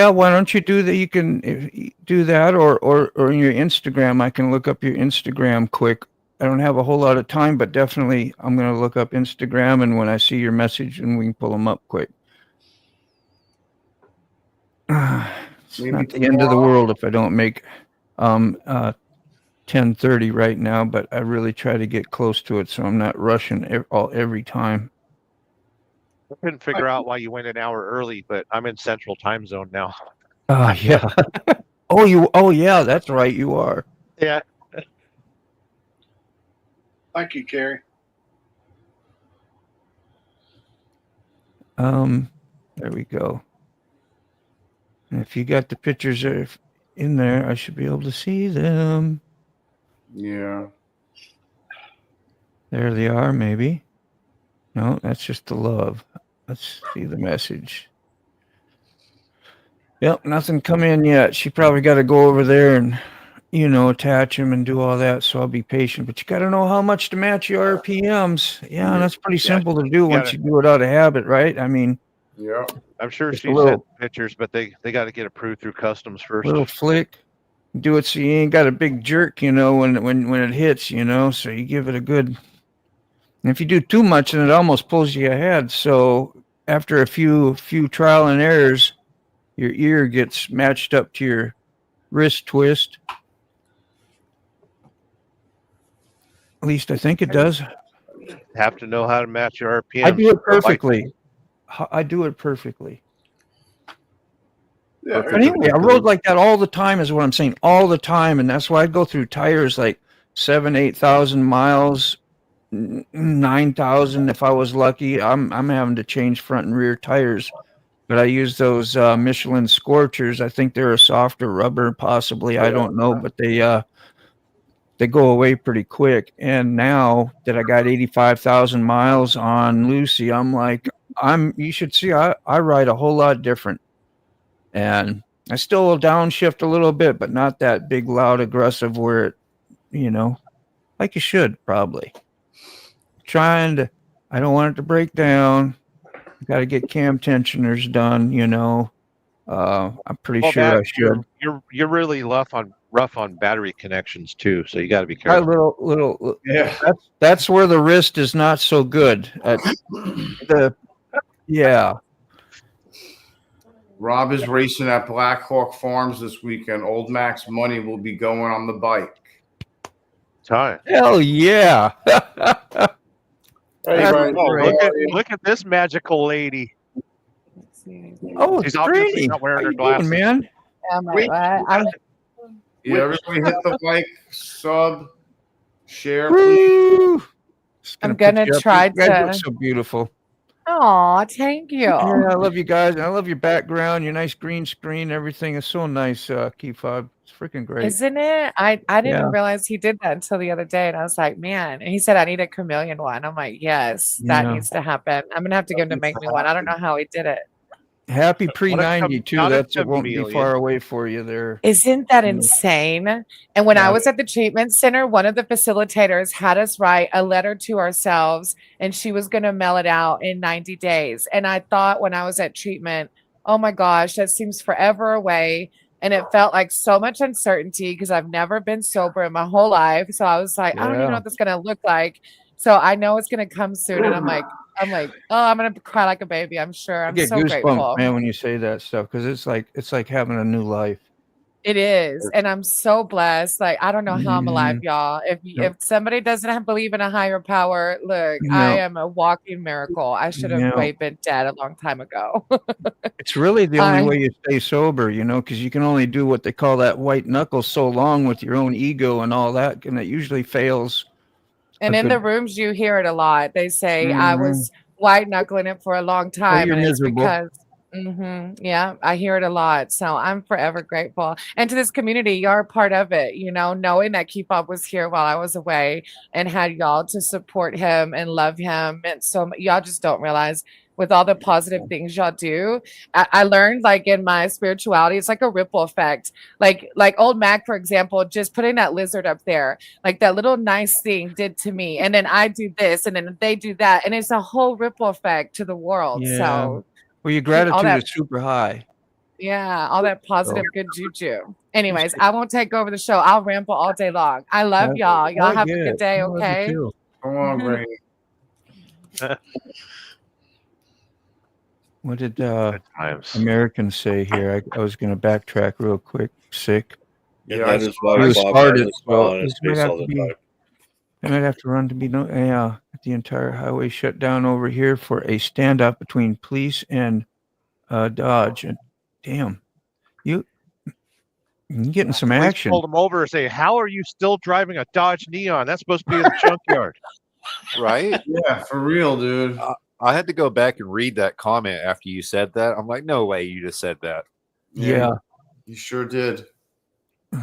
Why don't you do that? You can do that or in your Instagram. I can look up your Instagram quick. I don't have a whole lot of time, but definitely I'm going to look up Instagram, and when I see your message, and we can pull them up quick. It's Maybe not the end of the tomorrow. world if I don't make 10:30 right now, but I really try to get close to it so I'm not rushing every time. I couldn't figure out why you went an hour early, but I'm in Central Time Zone now. Oh yeah. Oh yeah, that's right, you are. Yeah. Thank you, Carrie. There we go. And if you got the pictures in there, I should be able to see them. Yeah. There they are, maybe. No, that's just the love. Let's see the message. Yep, nothing come in yet. She probably got to go over there and, attach them and do all that. So I'll be patient. But you got to know how much to match your RPMs. Yeah, and that's pretty simple to do once you do it out of habit, right? I mean, yeah. I'm sure she sent pictures, but they got to get approved through customs first. Little flick. Do it so you ain't got a big jerk, when it hits, so you give it a good. And if you do too much, then it almost pulls you ahead. So after a few trial and errors, your ear gets matched up to your wrist twist. At least I think it does. Have to know how to match your RPM. I do it perfectly. I do it perfectly. Yeah, But anyway, I rode like that all the time is what I'm saying. All the time. And that's why I go through tires like 7,000-8,000 miles, 9,000 if I was lucky. I'm having to change front and rear tires. But I use those Michelin Scorchers. I think they're a softer rubber, possibly. I don't know, but they go away pretty quick. And now that I got 85,000 miles on Lucy, I'm like, you should see, I ride a whole lot different. And I still will downshift a little bit, but not that big, loud, aggressive where it, like you should probably. I don't want it to break down. Got to get cam tensioners done, I'm pretty sure I should. You're really rough on battery connections too, so you got to be careful. Little, yeah. That's where the wrist is not so good. Rob is racing at Black Hawk Farms this weekend. Old Mac's money will be going on the bike. Time. Hell yeah. Look at this magical lady. Oh, she's obviously not wearing her glasses. Doing, man? Yeah, everybody hit the like, sub, share, please. I'm gonna try to. So beautiful. Oh, thank you. Yeah, I love you guys. I love your background, your nice green screen. Everything is so nice, Cawffee. It's freaking great. Isn't it? I didn't realize he did that until the other day. And I was like, man. And he said, I need a chameleon one. I'm like, yes, that needs to happen. I'm going to have to get him to make me one. I don't know how he did it. Happy pre-90 too. It won't be far away for you there. Isn't that insane? And when I was at the treatment center, one of the facilitators had us write a letter to ourselves, and she was going to mail it out in 90 days. And I thought when I was at treatment, oh my gosh, that seems forever away. And it felt like so much uncertainty because I've never been sober in my whole life. So I was like, I don't even know what this is going to look like. So I know it's going to come soon. And I'm like, oh, I'm going to cry like a baby. I'm sure. I'm so grateful, man, when you say that stuff, because it's like having a new life. It is. And I'm so blessed. Like, I don't know how I'm alive, y'all. If somebody doesn't believe in a higher power, look, I am a walking miracle. I should have been dead a long time ago. It's really the only way you stay sober, because you can only do what they call that white knuckle so long with your own ego and all that. And it usually fails. And in the rooms, you hear it a lot. They say, I was white knuckling it for a long time. And it's because, I hear it a lot. So I'm forever grateful. And to this community, you're a part of it, knowing that Cawffee was here while I was away and had y'all to support him and love him. And so y'all just don't realize with all the positive things y'all do. I learned like in my spirituality, it's like a ripple effect. Like old Mac, for example, just putting that lizard up there, like that little nice thing did to me. And then I do this and then they do that. And it's a whole ripple effect to the world. Yeah. So well, your gratitude is super high. Yeah, all that positive good juju. Anyways, I won't take over the show. I'll ramble all day long. I love y'all. Y'all have a good day, okay? Come on, Ray. What did Americans say here? I was going to backtrack real quick. Sick. And that is why He Bob started, has a smile so on his this might face have all to the be. time. I might have to run to be the entire highway shut down over here for a standoff between police and Dodge. And damn, you're getting some Police action. pulled him over and say, "How are you still driving a Dodge Neon? That's supposed to be in the junkyard." Right? Yeah, for real, dude. I had to go back and read that comment after you said that. I'm like, no way you just said that. Yeah. You sure did.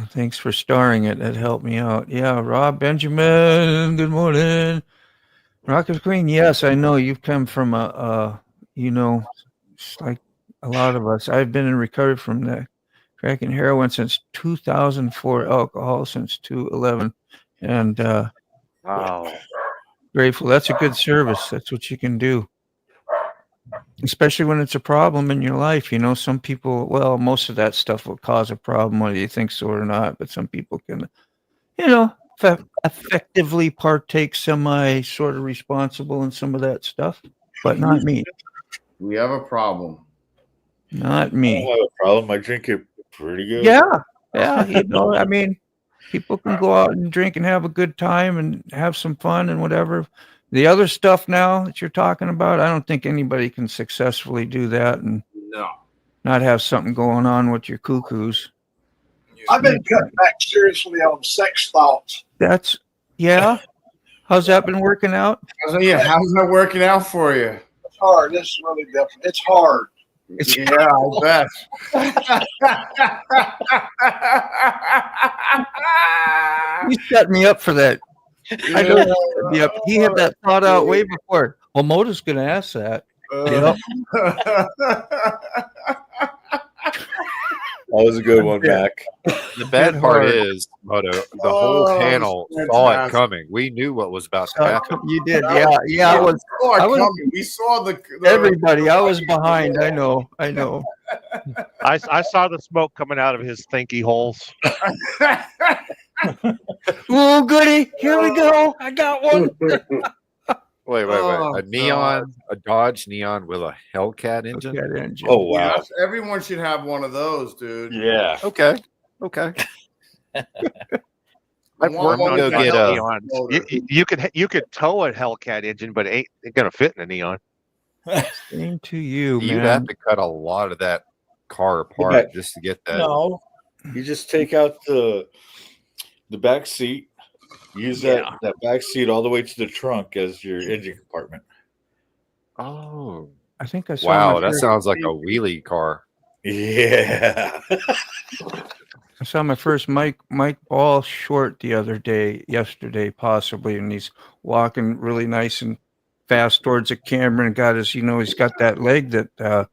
Thanks for starring it. That helped me out. Yeah, Rob Benjamin. Good morning. Rocket Queen. Yes, I know you've come from it's like a lot of us. I've been in recovery from the crack and heroin since 2004, alcohol since 2011, and Wow. grateful. That's a good service. That's what you can do, especially when it's a problem in your life. You know, some people. Well, most of that stuff will cause a problem, whether you think so or not. But some people can, effectively partake semi sort of responsible in some of that stuff, but not me. We have a problem. Not I don't me. have a problem. I drink it pretty good. Yeah. I mean, people can go out and drink and have a good time and have some fun and whatever. The other stuff now that you're talking about, I don't think anybody can successfully do that and No. not have something going on with your cuckoos. I've been cutting back seriously on sex thoughts. That's, yeah. How's that been working out? How's that working out for you? It's hard. It's really different. It's hard. Yeah, I bet. You set me up for that. I know you set me up. He had that thought out way before. Well, Mota's going to ask that. Yep. That was a good one, Mac. The bad part is, Moto, the whole panel saw it coming. We knew what was about to happen. You did, yeah. I was coming. We saw the everybody. I was behind. I know. I saw the smoke coming out of his thinky holes. Oh, goody! Here we go. I got one. Wait. A neon, a Dodge Neon with a Hellcat engine? Oh, wow. Yes, everyone should have one of those, dude. Yeah. Okay. I want to go get a Neon. You could tow a Hellcat engine, but it ain't gonna fit in a Neon. Same to you, man. You'd have to cut a lot of that car apart just to get that. No, you just take out the back seat, use that back seat all the way to the trunk as your engine compartment. Oh, I think I saw. Wow, that sounds like a wheelie car. Yeah. I saw my first Mike Ball short yesterday, possibly, and he's walking really nice and fast towards the camera and got his, he's got that leg that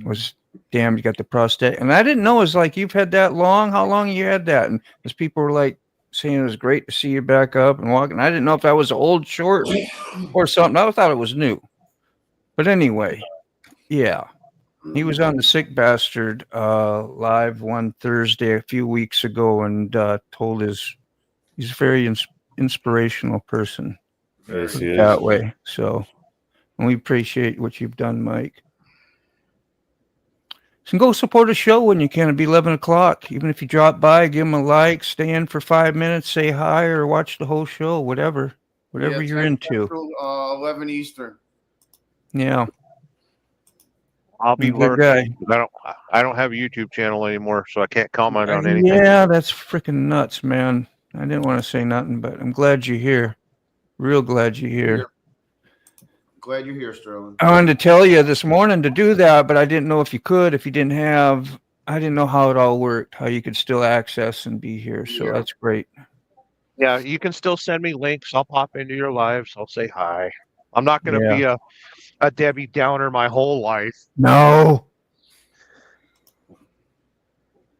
was damn, you got the prostate. And I didn't know it was like, you've had that long? How long you had that? And as people were like saying it was great to see you back up and walking. I didn't know if that was old short or something. I thought it was new. But anyway, yeah. He was on the Sick Bastard live one Thursday a few weeks ago and told he's a very inspirational person. Yes, he is. That way. So, and we appreciate what you've done, Mike. So go support a show when you can. It'll be 11 o'clock. Even if you drop by, give them a like, stay in for 5 minutes, say hi, or watch the whole show, whatever you're into. 11 Eastern. Yeah. I'll be good learning. guy. I don't have a YouTube channel anymore, so I can't comment on anything. Yeah, that's freaking nuts, man. I didn't want to say nothing, but I'm glad you're here. Real glad you're here. Glad you're here, Sterling. I wanted to tell you this morning to do that, but I didn't know if you could. If you didn't have, I didn't know how it all worked, how you could still access and be here. So that's great. Yeah, you can still send me links. I'll pop into your lives. I'll say hi. I'm not going to be a Debbie Downer my whole life. No. In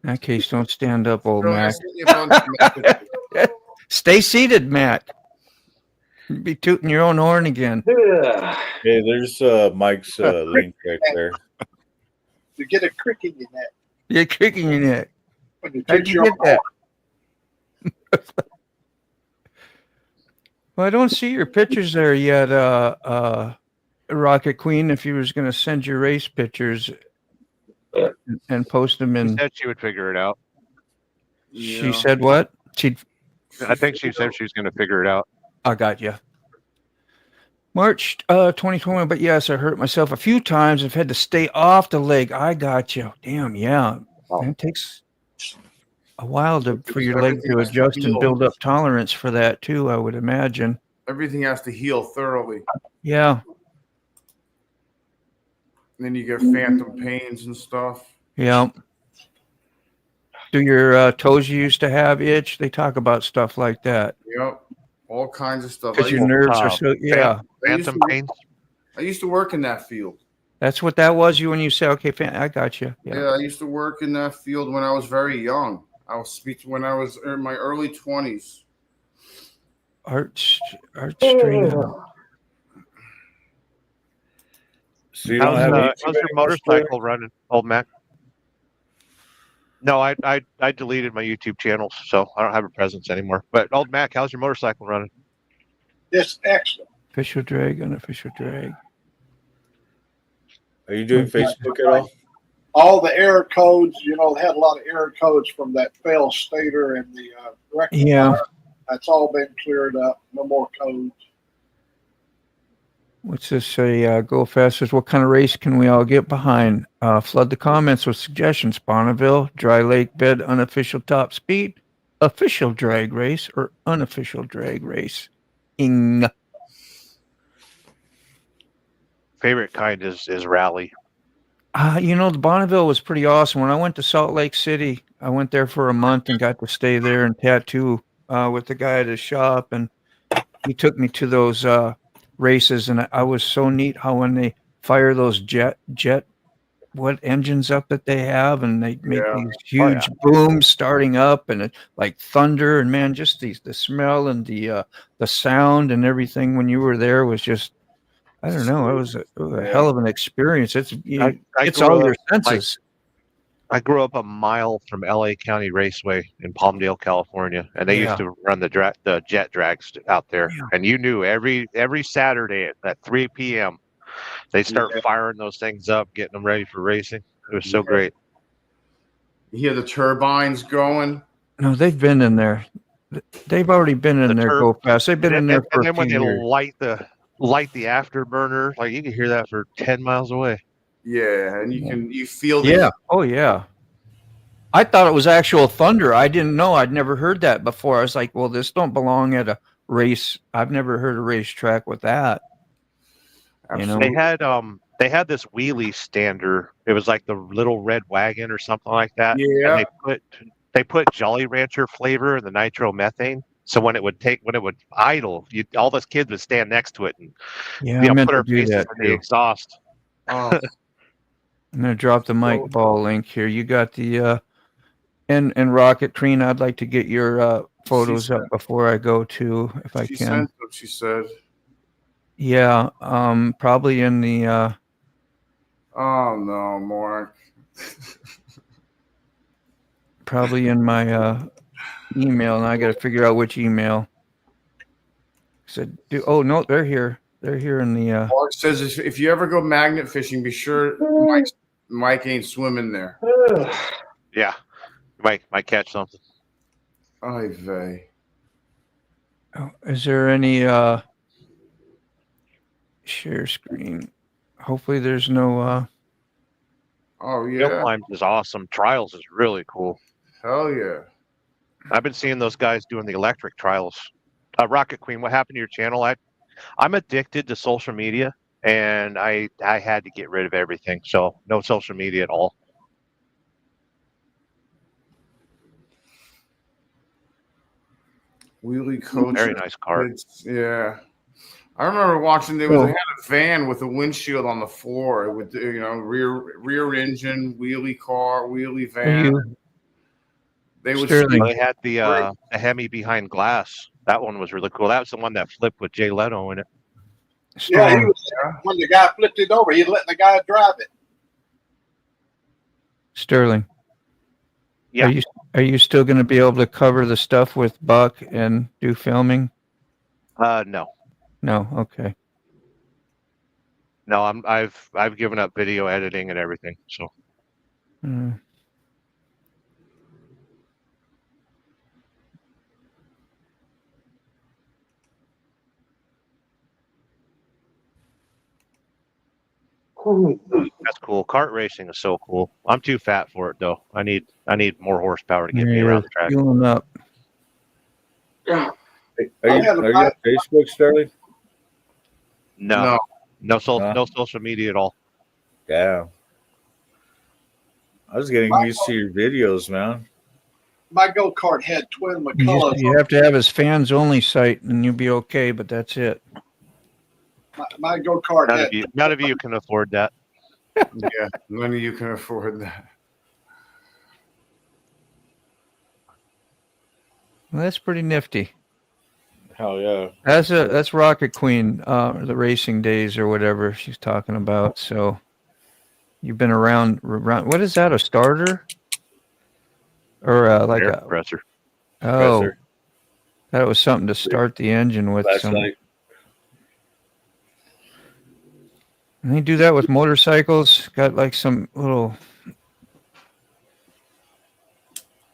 that case, don't stand up, old Mac. Stay seated, Mac. You'd be tooting your own horn again. Hey, there's Mike's link right there. You get a crick in your neck. You're a crick in your neck. How'd you get that? Well, I don't see your pictures there yet, Rocket Queen. If you was going to send your race pictures and post them in. She said she would figure it out. She said what? I think she said she was going to figure it out. I got you. March 2021, but yes, I hurt myself a few times. I've had to stay off the leg. I got you. Damn, yeah. Oh. It takes a while for your leg to adjust and build up tolerance for that too, I would imagine. Everything has to heal thoroughly. Yeah. And then you get phantom pains and stuff. Yeah. Do your toes you used to have itch? They talk about stuff like that. Yep. All kinds of stuff. Because your nerves are so, yeah. Phantom pains? I used to work in that field. That's what that was when you say, okay, I got you. Yeah, I used to work in that field when I was very young. When I was in my early 20s. Art stream. So you don't have how's your motorcycle running, old Mac? No, I deleted my YouTube channels, so I don't have a presence anymore. But old Mac, how's your motorcycle running? It's excellent. Official drag, unofficial drag. Are you doing Facebook at all? All the error codes, they had a lot of error codes from that failed stator and the rectifier. Yeah. That's all been cleared up. No more codes. What's this say? Go fastest. What kind of race can we all get behind? Flood the comments with suggestions. Bonneville, dry lake bed, unofficial top speed, official drag race, or unofficial drag race. Favorite kind is rally. The Bonneville was pretty awesome. When I went to Salt Lake City, I went there for a month and got to stay there and tattoo with the guy at his shop, and he took me to those races, and I was so neat how when they fire those jet what engines up that they have, and they make these huge booms starting up, and it like thunder, and man, just the smell and the sound and everything when you were there was just, I don't know, it was a hell of an experience. It's all your senses. I grew up a mile from LA County Raceway in Palmdale, California, and they used to run the jet drags out there. Yeah. And you knew every Saturday at 3 p.m. they start firing those things up, getting them ready for racing. It was so great. You hear the turbines going? No, they've been in there. They've already been in there. Go fast. They've been in there for a few years. And then when they light the afterburner, like you can hear that for 10 miles away. Yeah, and you feel Oh yeah. I thought it was actual thunder. I didn't know. I'd never heard that before. I was like, well, this don't belong at a race. I've never heard a racetrack with that. They had this wheelie stander. It was like the little red wagon or something like that. Yeah. And they put Jolly Rancher flavor in the nitromethane. So when it would idle, all those kids would stand next to it and put our faces in the exhaust. Oh. I'm gonna drop the mic ball link here. You got the and Rocket Crean. I'd like to get your photos up before I go to, if I can. Sent what she said. Yeah, probably in the. Oh no, Mark. Probably in my email, and I got to figure out which email. Oh no, they're here. They're here in the. Mark says if you ever go magnet fishing, be sure Mike ain't swimming there. Yeah, might catch something. Ay vey. Oh, is there any share screen? Hopefully, there's no. Oh yeah. Hill climbs is awesome. Trials is really cool. Hell yeah. I've been seeing those guys doing the electric trials. Rocket Queen, what happened to your channel? I'm addicted to social media, and I had to get rid of everything. So no social media at all. Wheelie coach. Very nice car. Yeah. I remember watching. They had a van with a windshield on the floor with rear engine, wheelie car, wheelie van. They had the Hemi behind glass. That one was really cool. That was the one that flipped with Jay Leno in it. Yeah, he was when the guy flipped it over. He let the guy drive it. Sterling. Yeah. Are you still going to be able to cover the stuff with Buck and do filming? No. No. Okay. No, I've given up video editing and everything. So. That's cool. Kart racing is so cool. I'm too fat for it though. I need more horsepower to get me around the track. Fueling up. Are you on Facebook, Sterling? No social media at all. Yeah. I was getting used to your videos, man. My go-kart had twin McCullough. You have to have his fans only site and you'll be okay, but that's it. My go-kart none of you can afford that. Yeah, none of you can afford that. Well, that's pretty nifty. Hell yeah. That's Rocket Queen, the racing days or whatever she's talking about. So you've been around. What is that? A starter? Or like air a compressor? Oh, compressor. That was something to start the engine with. And they do that with motorcycles. Got like some little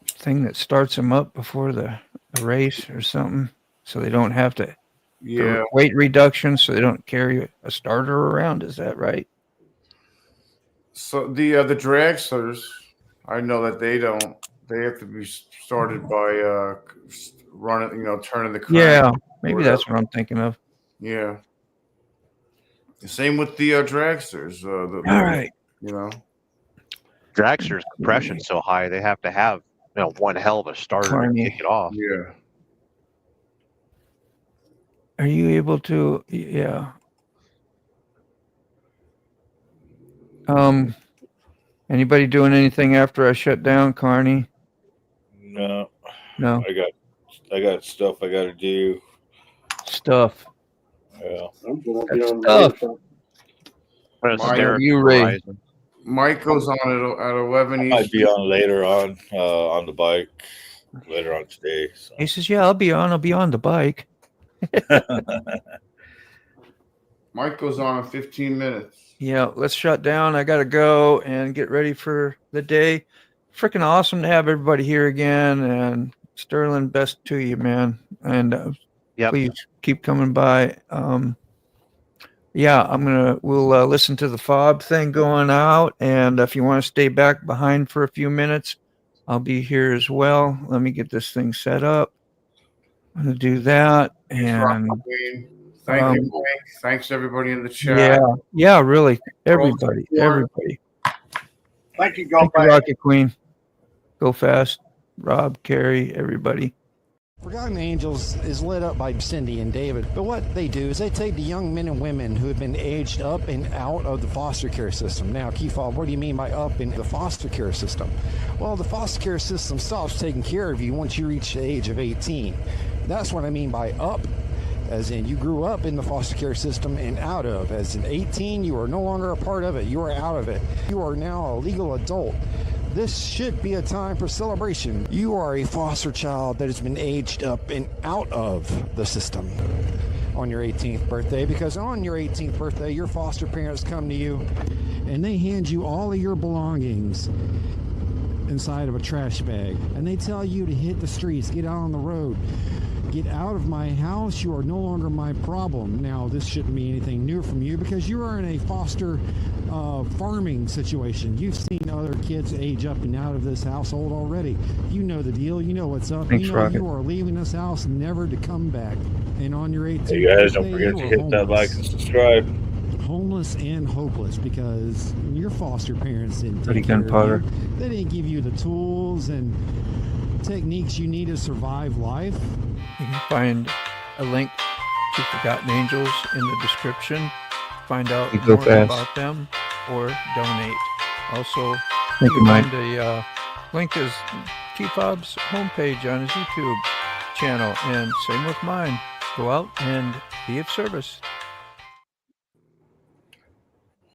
thing that starts them up before the race or something, so they don't have to. Yeah. Weight reduction, so they don't carry a starter around. Is that right? So the dragsters, I know that they don't. They have to be started by running, turning the crank. Yeah, maybe that's what I'm thinking of. Yeah. Same with the dragsters. All right. Dragsters compression so high they have to have one hell of a starter to kick it off. Yeah. Are you able to? Yeah. Anybody doing anything after I shut down, Carney? No. I got stuff I got to do. Stuff. Yeah. Mike goes on at 11 Eastern. I'd be on later on the bike later on today. So. He says, "Yeah, I'll be on the bike." Mike goes on in 15 minutes. Yeah, let's shut down. I got to go and get ready for the day. Freaking awesome to have everybody here again. And Sterling, best to you, man. And please keep coming by. We'll listen to the fob thing going out. And if you want to stay back behind for a few minutes, I'll be here as well. Let me get this thing set up. I'm going to do that. And thank you, Mike. Thanks everybody in the chat. Yeah, really. Everybody. Thank you, Rocket Queen. Go fast. Rob, Carrie, everybody. Forgotten Angels is lit up by Cindy and David, but what they do is they take the young men and women who have been aged up and out of the foster care system. Now, Keefob, what do you mean by up in the foster care system? Well, the foster care system stops taking care of you once you reach the age of 18. That's what I mean by up, as in you grew up in the foster care system and out of. As in 18, you are no longer a part of it. You are out of it. You are now a legal adult. This should be a time for celebration. You are a foster child that has been aged up and out of the system on your 18th birthday, because on your 18th birthday, your foster parents come to you and they hand you all of your belongings inside of a trash bag, and they tell you to hit the streets, get out on the road. Get out of my house. You are no longer my problem. Now, this shouldn't be anything new from you because you are in a foster farming situation. You've seen other kids age up and out of this household already. You know the deal. You know what's up. Thanks, you know Rocket. you are leaving this house never to come back. And on your 18th hey guys, don't birthday, forget to hit that like and subscribe. Homeless and hopeless because your foster parents didn't Pretty take care gunpowder. of you. They didn't give you the tools and techniques you need to survive life. You can find a link to Forgotten Angels in the description. Find out more about them or donate. Also, you can find a link is T-Fob's homepage on his YouTube channel, and same with mine. Go out and be of service.